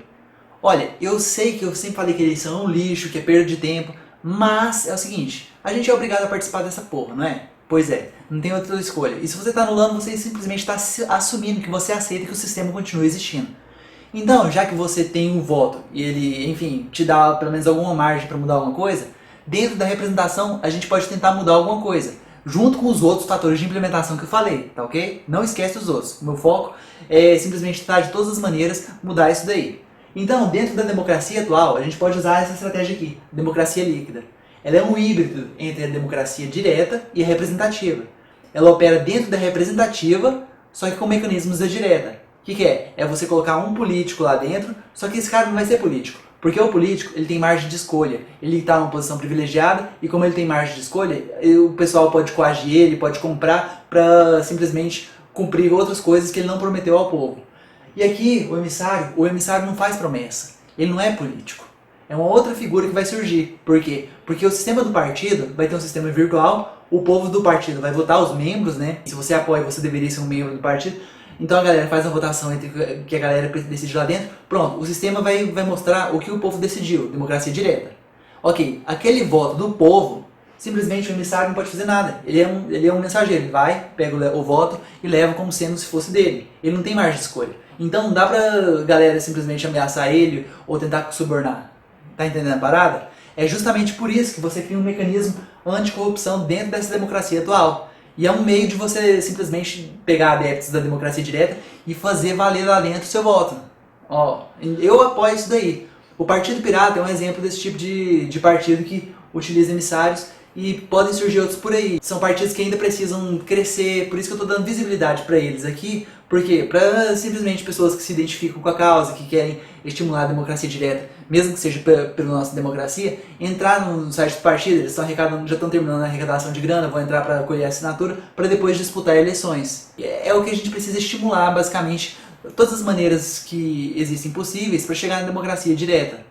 Olha, eu sei que eu sempre falei que eleição é um lixo, que é perda de tempo, mas é o seguinte, a gente é obrigado a participar dessa porra, não é? Pois é, não tem outra escolha. E se você está anulando, você simplesmente está assumindo que você aceita que o sistema continue existindo. Então, já que você tem um voto e ele, enfim, te dá pelo menos alguma margem para mudar alguma coisa, dentro da representação a gente pode tentar mudar alguma coisa, junto com os outros fatores de implementação que eu falei, tá ok? Não esquece os outros. O meu foco é simplesmente tentar de todas as maneiras mudar isso daí. Então, dentro da democracia atual, a gente pode usar essa estratégia aqui, democracia líquida. Ela é um híbrido entre a democracia direta e a representativa. Ela opera dentro da representativa, só que com mecanismos da direta. O que é? É você colocar um político lá dentro, só que esse cara não vai ser político. Porque o político, ele tem margem de escolha. Ele está numa posição privilegiada e como ele tem margem de escolha, o pessoal pode coagir ele, pode comprar para simplesmente cumprir outras coisas que ele não prometeu ao povo. E aqui, o emissário não faz promessa. Ele não é político. É uma outra figura que vai surgir. Por quê? Porque o sistema do partido vai ter um sistema virtual, o povo do partido vai votar os membros, né? Se você apoia, você deveria ser um membro do partido. Então a galera faz uma votação entre o que a galera decide lá dentro. Pronto, o sistema vai mostrar o que o povo decidiu, democracia direta. Ok, aquele voto do povo, simplesmente o emissário não pode fazer nada. Ele é um mensageiro, ele vai, pega o voto e leva como sendo se fosse dele. Ele não tem margem de escolha. Então não dá pra galera simplesmente ameaçar ele ou tentar subornar. Tá entendendo a parada? É justamente por isso que você cria um mecanismo anticorrupção dentro dessa democracia atual. E é um meio de você simplesmente pegar adeptos da democracia direta e fazer valer lá dentro o seu voto. Ó, eu apoio isso daí. O Partido Pirata é um exemplo desse tipo de partido que utiliza emissários e podem surgir outros por aí. São partidos que ainda precisam crescer, por isso que eu estou dando visibilidade para eles aqui. Por quê? Para simplesmente pessoas que se identificam com a causa, que querem estimular a democracia direta, mesmo que seja pela nossa democracia, entrar no site do partido, eles estão arrecadando, já estão terminando a arrecadação de grana, vão entrar para colher assinatura, para depois disputar eleições. É o que a gente precisa estimular, basicamente, todas as maneiras que existem possíveis para chegar na democracia direta.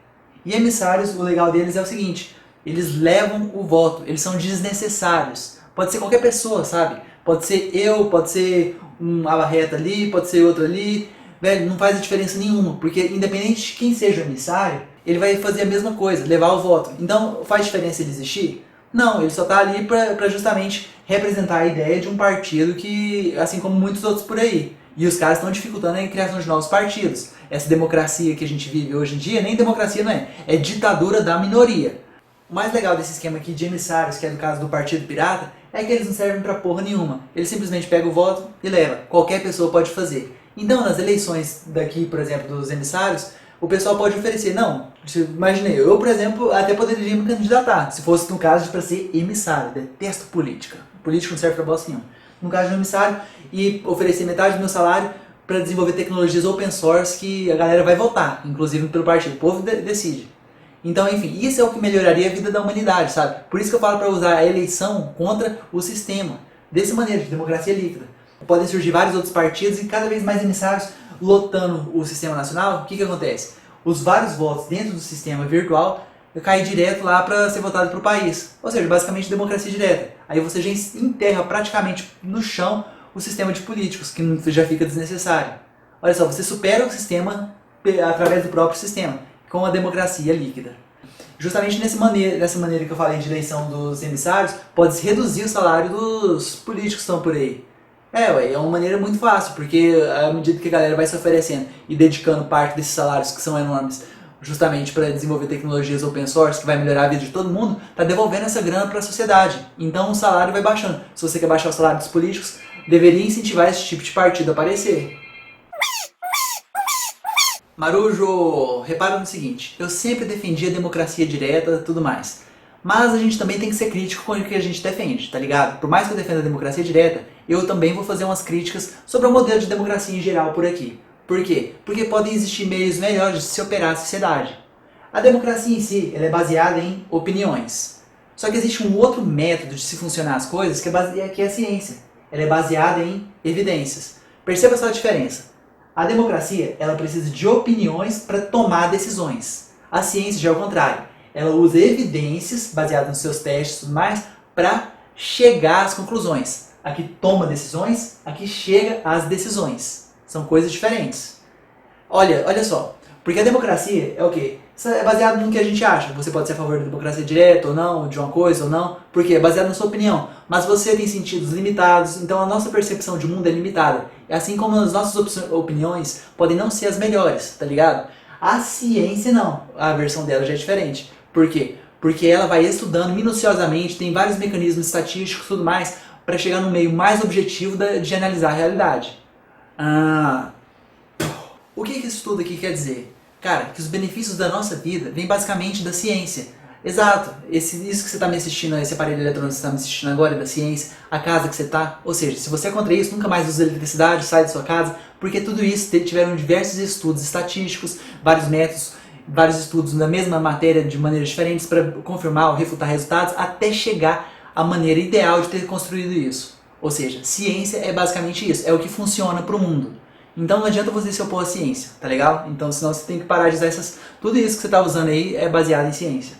E emissários, o legal deles é o seguinte, eles levam o voto, eles são desnecessários. Pode ser qualquer pessoa, sabe? Pode ser eu, pode ser um abarreta ali, pode ser outro ali. Velho, não faz diferença nenhuma, porque independente de quem seja o emissário, ele vai fazer a mesma coisa, levar o voto. Então, faz diferença ele existir? Não, ele só está ali para justamente representar a ideia de um partido que, assim como muitos outros por aí. E os caras estão dificultando a criação de novos partidos. Essa democracia que a gente vive hoje em dia, nem democracia não é, é ditadura da minoria. O mais legal desse esquema aqui de emissários, que é no caso do Partido Pirata, é que eles não servem pra porra nenhuma. Eles simplesmente pegam o voto e levam. Qualquer pessoa pode fazer. Então, nas eleições daqui, por exemplo, dos emissários, o pessoal pode oferecer. Não, imaginei, eu, por exemplo, até poderia me candidatar, se fosse no caso de para ser emissário. Detesto política. Político não serve pra bosta nenhuma. No caso de um emissário, e oferecer metade do meu salário para desenvolver tecnologias open source que a galera vai votar, inclusive pelo partido. O povo decide. Então, enfim, isso é o que melhoraria a vida da humanidade, sabe? Por isso que eu falo para usar a eleição contra o sistema. Dessa maneira, de democracia líquida. Podem surgir vários outros partidos e cada vez mais emissários lotando o sistema nacional. O que acontece? Os vários votos dentro do sistema virtual caem direto lá para ser votado para o país. Ou seja, basicamente democracia direta. Aí você já enterra praticamente no chão o sistema de políticos, que já fica desnecessário. Olha só, você supera o sistema através do próprio sistema, com a democracia líquida. Justamente nessa maneira que eu falei de eleição dos emissários, pode-se reduzir o salário dos políticos que estão por aí. É uma maneira muito fácil, porque à medida que a galera vai se oferecendo e dedicando parte desses salários que são enormes justamente para desenvolver tecnologias open source que vai melhorar a vida de todo mundo, tá devolvendo essa grana para a sociedade. Então o salário vai baixando. Se você quer baixar o salário dos políticos, deveria incentivar esse tipo de partido a aparecer. Marujo, repara no seguinte, eu sempre defendi a democracia direta e tudo mais. Mas a gente também tem que ser crítico com o que a gente defende, tá ligado? Por mais que eu defenda a democracia direta, eu também vou fazer umas críticas sobre o modelo de democracia em geral por aqui. Por quê? Porque podem existir meios melhores de se operar a sociedade. A democracia em si, ela é baseada em opiniões. Só que existe um outro método de se funcionar as coisas que é a ciência. Ela é baseada em evidências. Perceba só a diferença. A democracia, ela precisa de opiniões para tomar decisões. A ciência já é o contrário. Ela usa evidências, baseadas nos seus testes e tudo mais, para chegar às conclusões. Aqui toma decisões, aqui chega às decisões. São coisas diferentes. Olha só, porque a democracia é o quê? Isso é baseado no que a gente acha. Você pode ser a favor da democracia direta ou não, de uma coisa ou não, porque é baseado na sua opinião. Mas você tem sentidos limitados, então a nossa percepção de mundo é limitada. Assim como as nossas opiniões podem não ser as melhores, tá ligado? A ciência não, a versão dela já é diferente. Por quê? Porque ela vai estudando minuciosamente, tem vários mecanismos estatísticos e tudo mais, para chegar no meio mais objetivo de analisar a realidade. O que isso tudo aqui quer dizer? Cara, que os benefícios da nossa vida vêm basicamente da ciência. Exato, isso que você está me assistindo, esse aparelho eletrônico que você está me assistindo agora é da ciência, a casa que você está, ou seja, se você é contra isso, nunca mais usa eletricidade, sai da sua casa, porque tudo isso tiveram diversos estudos estatísticos, vários métodos, vários estudos na mesma matéria de maneiras diferentes para confirmar ou refutar resultados, até chegar à maneira ideal de ter construído isso. Ou seja, ciência é basicamente isso, é o que funciona para o mundo. Então não adianta você se opor à ciência, tá legal? Então senão você tem que parar de usar tudo isso que você está usando aí é baseado em ciência.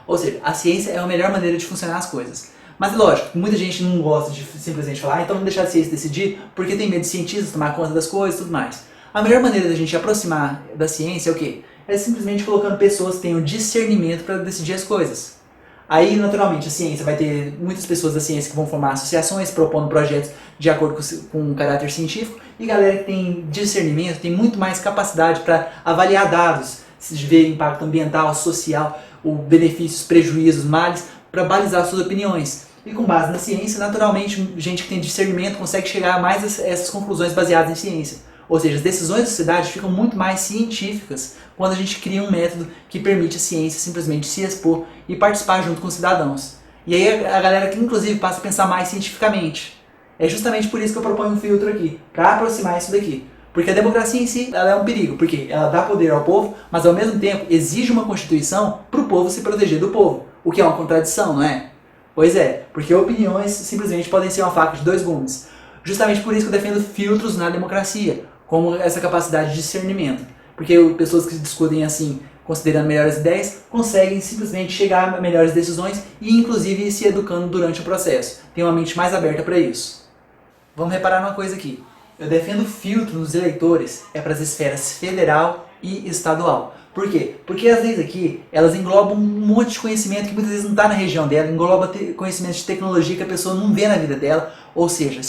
Ou seja, a ciência é a melhor maneira de funcionar as coisas. Mas lógico, muita gente não gosta de simplesmente falar, então vamos deixar a ciência decidir, porque tem medo de cientistas tomar conta das coisas e tudo mais. A melhor maneira da gente aproximar da ciência é o quê? É simplesmente colocando pessoas que tenham discernimento para decidir as coisas. Aí, naturalmente, a ciência vai ter muitas pessoas da ciência que vão formar associações, propondo projetos de acordo com o caráter científico, e galera que tem discernimento tem muito mais capacidade para avaliar dados, se ver impacto ambiental, social, os benefícios, prejuízos, males, para balizar suas opiniões. E com base na ciência, naturalmente, gente que tem discernimento consegue chegar a mais essas conclusões baseadas em ciência. Ou seja, as decisões da sociedade ficam muito mais científicas quando a gente cria um método que permite a ciência simplesmente se expor e participar junto com os cidadãos. E aí a galera que inclusive passa a pensar mais cientificamente. É justamente por isso que eu proponho um filtro aqui, para aproximar isso daqui. Porque a democracia em si ela é um perigo, porque ela dá poder ao povo, mas ao mesmo tempo exige uma constituição para o povo se proteger do povo. O que é uma contradição, não é? Pois é, porque opiniões simplesmente podem ser uma faca de dois gumes. Justamente por isso que eu defendo filtros na democracia, como essa capacidade de discernimento. Porque pessoas que discutem assim, considerando melhores ideias, conseguem simplesmente chegar a melhores decisões e inclusive se educando durante o processo. Tem uma mente mais aberta para isso. Vamos reparar numa coisa aqui. Eu defendo filtro nos eleitores para as esferas federal e estadual. Por quê? Porque as leis aqui, elas englobam um monte de conhecimento que muitas vezes não está na região dela, engloba conhecimento de tecnologia que a pessoa não vê na vida dela. Ou seja,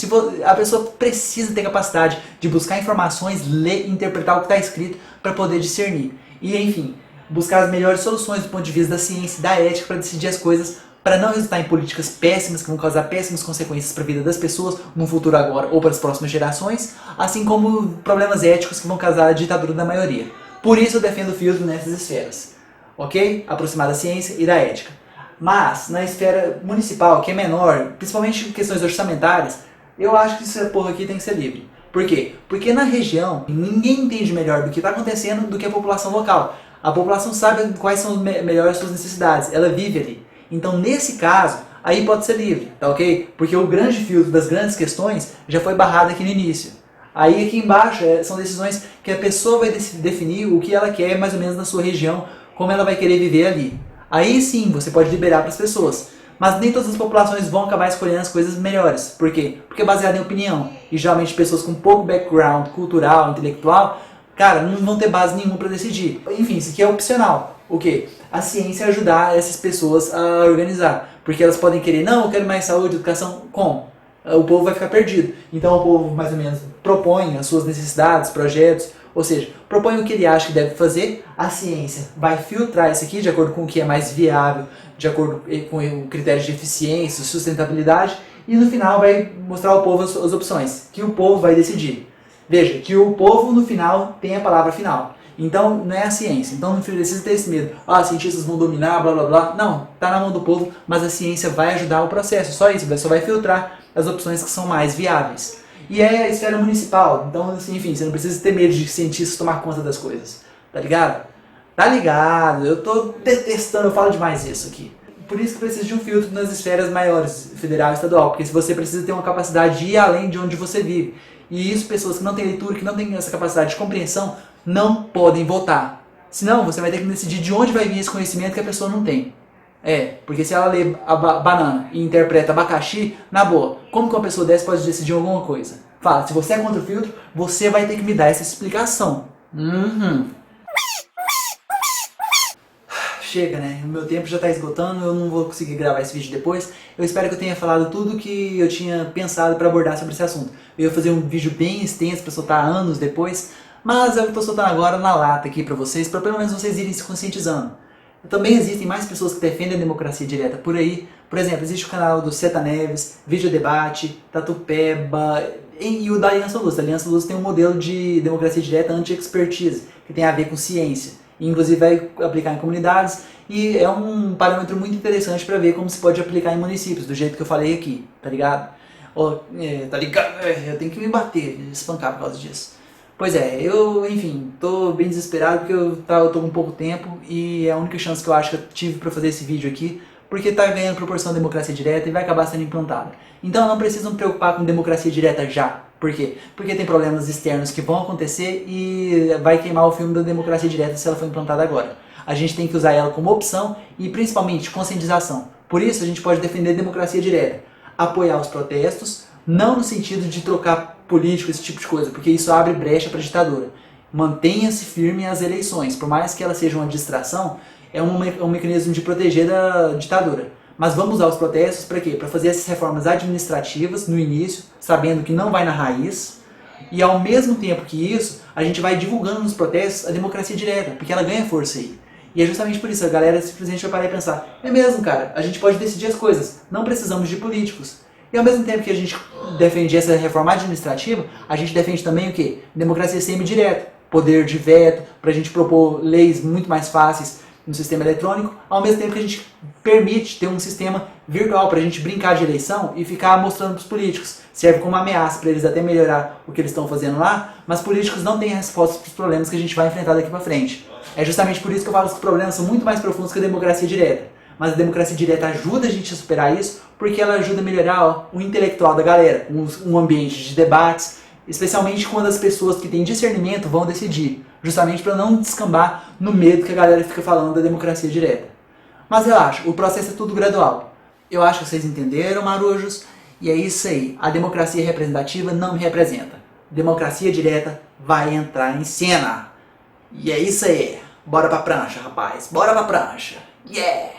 a pessoa precisa ter capacidade de buscar informações, ler e interpretar o que está escrito para poder discernir. E, enfim, buscar as melhores soluções do ponto de vista da ciência e da ética para decidir as coisas, para não resultar em políticas péssimas que vão causar péssimas consequências para a vida das pessoas no futuro agora ou para as próximas gerações, assim como problemas éticos que vão causar a ditadura da maioria. Por isso eu defendo o filtro nessas esferas, ok? Aproximar da ciência e da ética. Mas, na esfera municipal, que é menor, principalmente em questões orçamentárias, eu acho que essa porra aqui tem que ser livre. Por quê? Porque na região, ninguém entende melhor do que está acontecendo do que a população local. A população sabe quais são melhores suas necessidades, ela vive ali. Então, nesse caso, aí pode ser livre, tá ok? Porque o grande filtro das grandes questões já foi barrado aqui no início. Aí aqui embaixo são decisões que a pessoa vai definir o que ela quer mais ou menos na sua região, como ela vai querer viver ali. Aí sim, você pode liberar para as pessoas. Mas nem todas as populações vão acabar escolhendo as coisas melhores. Por quê? Porque é baseado em opinião. E geralmente pessoas com pouco background cultural, intelectual, cara, não vão ter base nenhuma para decidir. Enfim, isso aqui é opcional. O quê? A ciência ajudar essas pessoas a organizar. Porque elas podem querer, não, eu quero mais saúde, educação, como? O povo vai ficar perdido. Então o povo mais ou menos propõe as suas necessidades, projetos, ou seja, propõe o que ele acha que deve fazer, a ciência vai filtrar isso aqui de acordo com o que é mais viável, de acordo com critérios de eficiência, sustentabilidade, e no final vai mostrar ao povo as opções, que o povo vai decidir. Veja, que o povo no final tem a palavra final. Então não é a ciência, então não precisa ter esse medo. Ah, os cientistas vão dominar, blá blá blá. Não, está na mão do povo, mas a ciência vai ajudar o processo, só isso, só vai filtrar as opções que são mais viáveis. E é a esfera municipal, então assim, enfim, você não precisa ter medo de cientistas tomar conta das coisas, tá ligado? Tá ligado, eu tô detestando, eu falo demais isso aqui. Por isso que precisa de um filtro nas esferas maiores, federal e estadual, porque você precisa ter uma capacidade de ir além de onde você vive. E isso, pessoas que não têm leitura, que não têm essa capacidade de compreensão, não podem votar. Senão, você vai ter que decidir de onde vai vir esse conhecimento que a pessoa não tem. Porque se ela lê a banana e interpreta abacaxi, na boa, como que uma pessoa dessa pode decidir alguma coisa? Fala, se você é contra o filtro, você vai ter que me dar essa explicação. Chega, né? O meu tempo já está esgotando, eu não vou conseguir gravar esse vídeo depois. Eu espero que eu tenha falado tudo que eu tinha pensado para abordar sobre esse assunto. Eu ia fazer um vídeo bem extenso para soltar anos depois, mas eu estou soltando agora na lata aqui para vocês, para pelo menos vocês irem se conscientizando. Também existem mais pessoas que defendem a democracia direta por aí. Por exemplo, existe o canal do Seta Neves, Vídeo Debate, Tatupeba e o da Aliança Luz. A Aliança Luz tem um modelo de democracia direta anti-expertise, que tem a ver com ciência. E, inclusive vai aplicar em comunidades e é um parâmetro muito interessante para ver como se pode aplicar em municípios, do jeito que eu falei aqui, tá ligado? Tá ligado? Eu tenho que me bater, espancar por causa disso. Pois é, eu, enfim, tô bem desesperado porque eu tô com pouco tempo e é a única chance que eu acho que eu tive para fazer esse vídeo aqui, porque tá ganhando proporção de democracia direta e vai acabar sendo implantada. Então não precisam me preocupar com democracia direta já, Por quê? Porque tem problemas externos que vão acontecer e vai queimar o filme da democracia direta se ela for implantada agora. A gente tem que usar ela como opção e principalmente conscientização. Por isso a gente pode defender a democracia direta, apoiar os protestos, não no sentido de trocar político, esse tipo de coisa, porque isso abre brecha para a ditadura. Mantenha-se firme às eleições, por mais que ela seja uma distração, é um mecanismo de proteger da ditadura. Mas vamos usar os protestos para quê? Para fazer essas reformas administrativas no início, sabendo que não vai na raiz, e ao mesmo tempo que isso, a gente vai divulgando nos protestos a democracia direta, porque ela ganha força aí. E é justamente por isso, a galera simplesmente vai parar e pensar, é mesmo, cara, a gente pode decidir as coisas, não precisamos de políticos. E ao mesmo tempo que a gente defende essa reforma administrativa, a gente defende também o quê? Democracia semi-direta, poder de veto, para a gente propor leis muito mais fáceis no sistema eletrônico, ao mesmo tempo que a gente permite ter um sistema virtual para a gente brincar de eleição e ficar mostrando para os políticos. Serve como ameaça para eles até melhorar o que eles estão fazendo lá, mas políticos não têm respostas para os problemas que a gente vai enfrentar daqui para frente. É justamente por isso que eu falo que os problemas são muito mais profundos que a democracia direta. Mas a democracia direta ajuda a gente a superar isso porque ela ajuda a melhorar o intelectual da galera, um ambiente de debates, especialmente quando as pessoas que têm discernimento vão decidir, justamente para não descambar no medo que a galera fica falando da democracia direta. Mas relaxa, o processo é tudo gradual. Eu acho que vocês entenderam, marujos, e é isso aí. A democracia representativa não me representa. Democracia direta vai entrar em cena. E é isso aí. Bora pra prancha, rapaz. Bora pra prancha. Yeah!